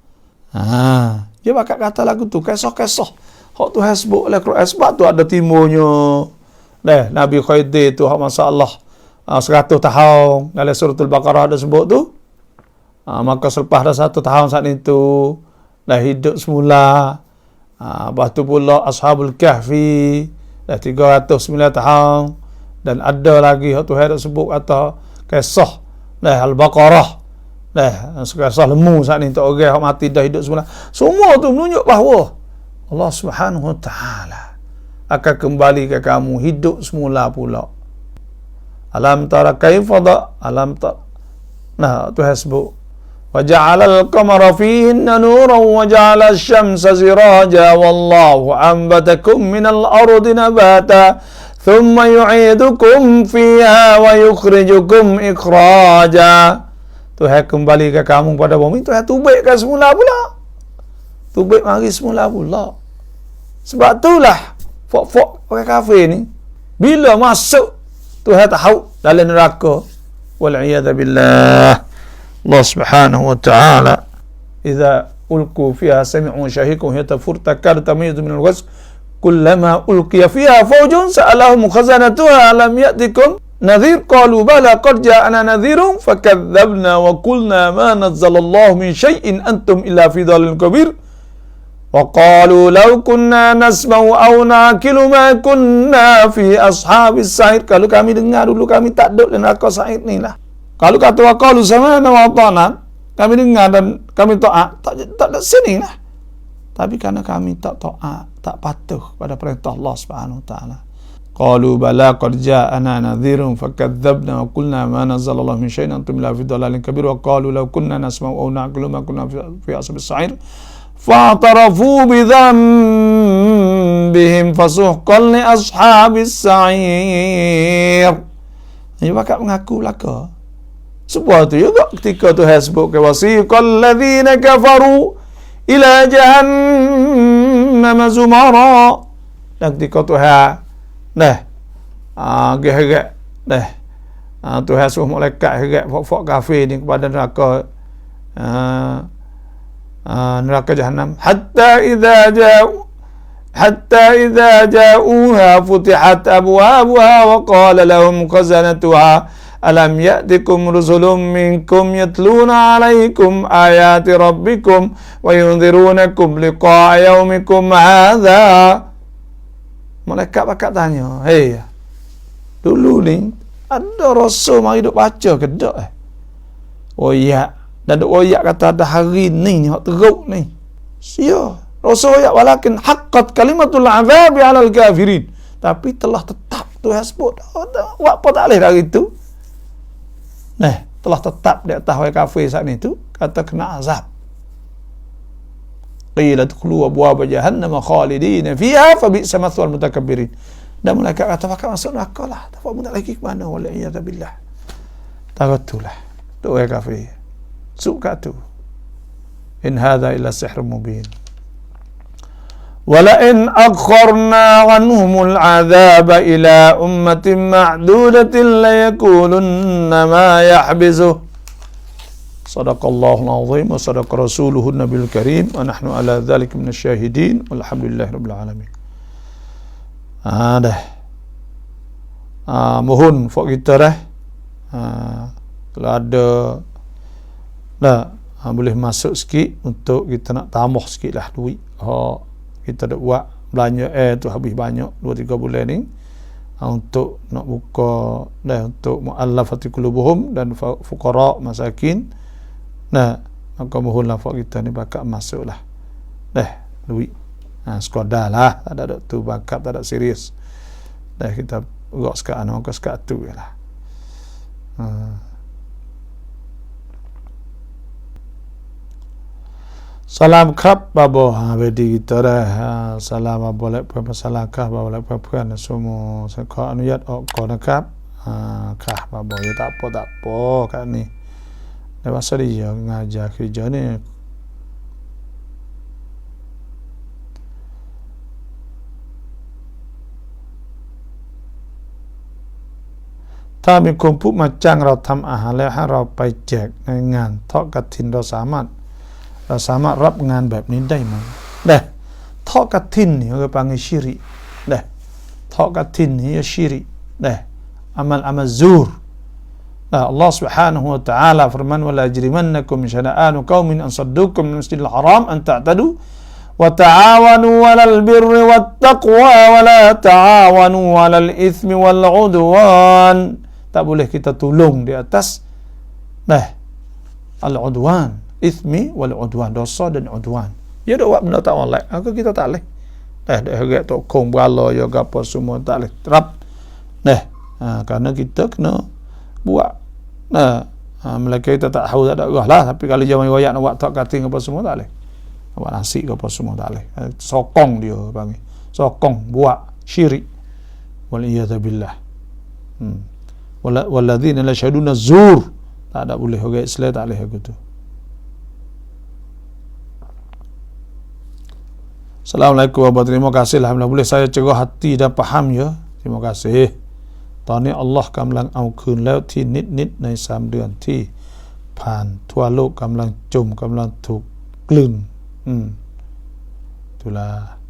Dia bakal kata lagu tu kisah-kisah hak tu hasbuk oleh Quran. Sebab tu ada timurnya Nabi Khidir tu masalah 100 tahun dalam suratul Baqarah ada sebut tu. Maka selepas dah 1 tahun saat itu dah hidup semula. Lepas tu pula Ashabul Kahfi dah 309 tahun. Dan ada lagi Tuhan dah sebut kata kisah Al-Baqarah. Kisah lemu saat ni untuk orang yang mati dah hidup semula. Semua tu menunjuk bahawa Allah Subhanahu wa ta'ala akan kembali ke kamu hidup semula pula. Alam tara kaifa alam ta. Tuhan sebut وجعل القمر فيهن نورا وجعل الشمس سراجا والله أنبتكم من الأرض نباتا ثم يعيدكم فيها ويخرجكم إخراجا. Tuhan kembali ke kamu pada bumi, Tuhan tubikkan semula pula. Tubik mari semula pula. Sebab itulah fok-fok orang kafir ni bila masuk Tuhan tahu dalam neraka. Wal'iyadha billah. Allah subhanahu wa ta'ala idza ulqu fiha sami'u shahiqan yatafur takadu tamyizu min al-ghayz kullama ulqiya fiha fawjun sa'alahum khazanatuha alam ya'tikum nadhir qalu bala qad ja'ana nadhirun fakadzabna wa qulna ma nazzalallahu min shay'in antum illa fi dhalin kabir wa qalu law kunna nasma'u aw na'qilu ma kunna fi ashabis sa'ir. Kalau kami dengar dulu kami tak duduk dalam neraka sa'ir ni lah. Kalau kata wa qalu sama'na wa ata'na, kami dengar dan kami taat, tak ada sini lah. Tapi kerana kami tak taat, tak patuh pada perintah Allah Subhanahu wa taala. Qalu bala qad ja'ana nadhirun fakadzabna wa qulna ma nazzalallahu min shay'in antum illa fi dhalalin kabir wa qalu law kunna nasma'u aw na'qilu ma kunna fi ashabis sa'ir fa'tarafu bi dhanbihim fasuhqan li ashabis sa'ir. Ini bakal mengaku belaka. Sebab tu juga ketika Tuhan sebut ke wasiqal ladzina kafaru ila jahannam zumara. Dan ketika Tuhan gerak Tuhan suruh malaikat gerak fok kafir ni kepada neraka neraka jahannam hatta idza ja'uha futihat abwabuha wa qala lahum khazanatuha alam ya'tikum rusulun minkum yatluna 'alaikum ayati rabbikum wa yunzirunakum liqa'a yaumikum hadha. Malaikat bakal tanya, "Hei, dulu ni ada rasul mari duk baca ke dak?" Oh ya, dan duk oyak kata ada hari ni hak teruk ni. Sia, rasul oyak walakin haqqat kalimatul 'adzabi 'alal kafirin. Tapi telah tetap Tuhan sebut, buat apa tak boleh dari itu. Telah tetap di atas orang kafir saat itu kata kena azab. Qila dkhulu abwaaba jahannam khalidina fiha fa bi'sa mathwal mutakabbirin. Dan malaikat kata bakal masuk neraka lah. Tak mau nak lagi ke mana wal iyad billah. Takatulah. Tu orang kafir. Suka tu. In hadha illa sihrun mubin. وَلَئِنْ أَخَّرْنَا عَنْهُمُ الْعَذَابَ إِلَى أُمَّةٍ مَعْدُودَةٍ لَيَكُونُنَّ مَا يَحْبِسُهُ. صدق الله العظيم وصدق رسوله النبي الكريم ونحن على ذلك من الشاهدين والحمد لله رب العالمين. Mohon fok kita kalau ada boleh masuk sikit untuk kita nak tambah sikit lah duit. Kita dah buat belanja tu habis banyak 2-3 bulan ni untuk nak buka untuk mu'allafati qulubuhum dan fuqara masakin. Maka mohonlah fak kita ni bakat masuk lah duit sekadar lah, tak ada tu bakat, tak ada serius kita gerak sekat ke sekat tu je lah. Salam kerap babo bedi kita salam boleh permasalahkah boleh perpuan semua saya anuyat ok nakap kah babo ya tak apa kat ni dah pasal dia ngajar kerja ni tapi kumpul macamเราทำอาหารแล้วให้เราไปแจกในงานทอดกฐินเราสามารถรับงานแบบนี้ได้ไหมทอดกฐินนี่เขาpanggil syirikทอดกฐินนี่syirik amal zur. Allah Subhanahu wa taala firman wala yajrimannakum syana'anu qaumin an saddukum min masjidil haram an ta'tadu wa ta'awanu 'alal birri wat taqwa wa la ta'awanu 'alal itsmi wal 'udwan. Tak boleh kita tolong di atas al-'udwan, itsmi wal 'udwan, dosa dan 'udwan. Dia dak buat benda tak molek, aku kita tak leh. Dah harap tokong bala yo gapo semua tak leh terap. Kerana kita kena buat Melaka kita tak tahu tak ada gah lah, tapi kalau zaman wayak nak buat tak kating apa semua tak boleh. Buat nasi ke apa semua tak boleh. Sokong dia panggil. Sokong buat syirik. Wal iyadzu billah. Walladzina la yashhaduna zur. Tak ada boleh orang Islam tak boleh aku tu. Assalamualaikum warahmatullahi wabarakatuh. Terima kasih alhamdulillah boleh saya cerah hati dan faham ya. Terima kasih. ตอนนี้อัลลอฮ์กำลังเอาคืนแล้วที่นิดใน3 เดือนที่ผ่านทั่วโลกกำลังจมกำลังถูกกลืนitulah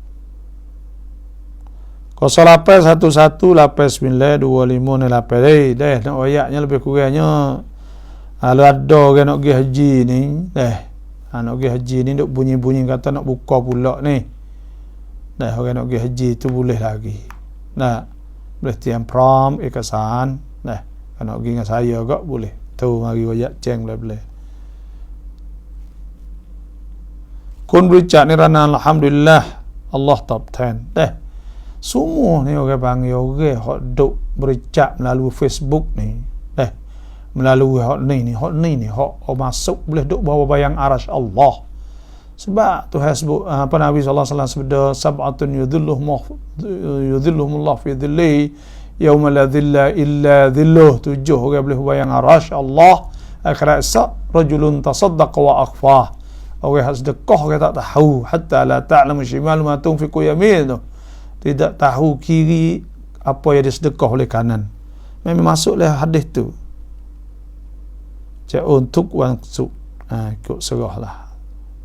kosong lapis 11 lapis 9 25 ni lapis nak ayatnya lebih kurangnya kalau ada orang nak pergi haji ni nak pergi haji ni duk bunyi-bunyi kata nak buka pula ni orang nak pergi haji tu boleh lagi boleh tiang prom ekasan kalau nak pergi dengan saya juga boleh tu mari ayat ceng boleh kun bericat ni rana alhamdulillah Allah top 10 semua ni orang panggil orang hok duk bericat melalui Facebook ni melalui hok ni hok masuk boleh duk bawa bayang arasy Allah sebab Tuhan sebut apa Nabi sallallahu alaihi wasallam sebut sab'atun yudhilluhumullah fi dhillihi yauma la dhilla illa dhilluh 7 orang boleh bayang arasy Allah akhirat esok rajulun tasaddaqa wa akhfah orang sedekah orang tak tahu hatta la ta'lamu shimalu ma tunfiqu yaminu tidak tahu kiri apa yang disedekah oleh kanan memang masuklah hadis tu untuk wangsuk ikut serahlah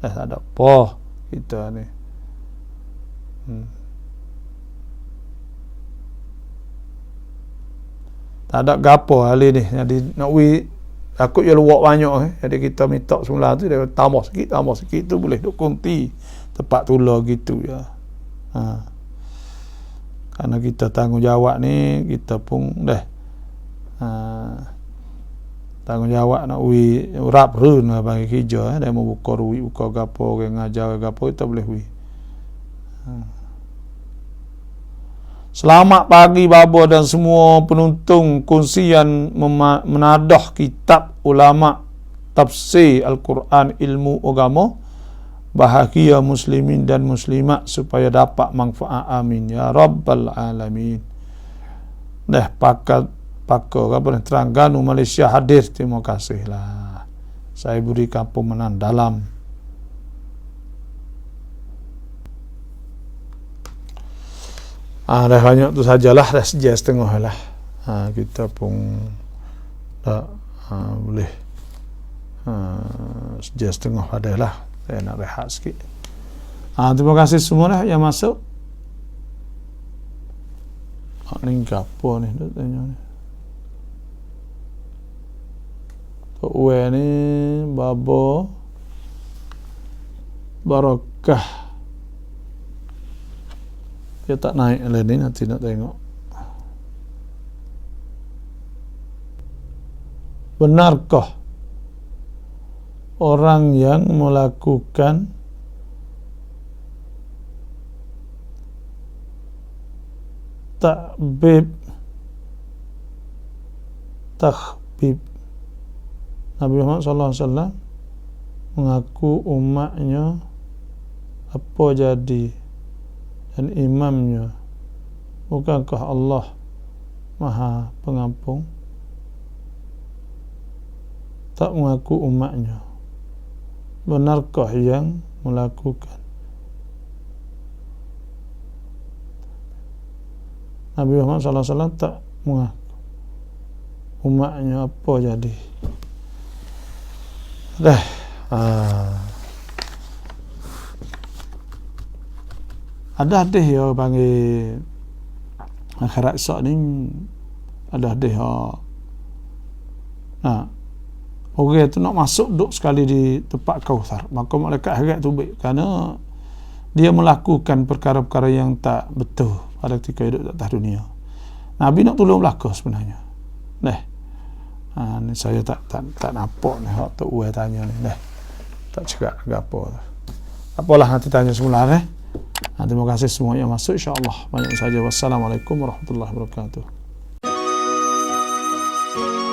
tak ada apa kita ni tak ada gapo hari ni jadi nak takut dia luak banyak jadi kita minta semula tu dia tambah sikit tu boleh duk konti tempat tular gitu ya karena kita tanggungjawab ni kita pun tanggungjawab nak urap reun bagi kerja dia mau buka duit buka gapo orang ngajar gapo kita boleh Selamat pagi Babo dan semua penonton kongsian menadah kitab ulama tafsir Al-Quran ilmu agama bahagia muslimin dan muslimat supaya dapat manfaat amin ya rabbal alamin. Pakar apa Terengganu Malaysia hadir, terima kasihlah. Saya berikan pemenang dalam dah banyak tu sajalah, dah sejam setengah lah. Kita pun tak boleh sejam setengah ada lah. Saya nak rehat sikit. Terima kasih semua lah yang masuk. Ni apa ni? Dia tanya ni. Tok Ue ni Babo Barakah. Dia tak naik lah ni, nanti nak tengok. Benarkah orang yang melakukan takhbib Nabi Muhammad SAW mengaku umatnya apa jadi dan imamnya, bukankah Allah Maha Pengampun? Tak mengaku umatnya, benarkah yang melakukan? Nabi Muhammad SAW tak mengaku umatnya apa jadi. Ada hadis yang panggil akhirat esok ni, ada hadis orang tu nak masuk duduk sekali di tempat Kautsar, maka malaikat akhirat tu baik kerana dia melakukan perkara-perkara yang tak betul pada ketika hidup di atas dunia. Nabi nak tolong belaka sebenarnya. Ni saya tak nampak ni hak Tok Ue tanya ni. Tak cakap ke apa. Apalah nanti tanya semula . Terima kasih semua yang masuk, insya-Allah banyak saja. Wassalamualaikum warahmatullahi wabarakatuh.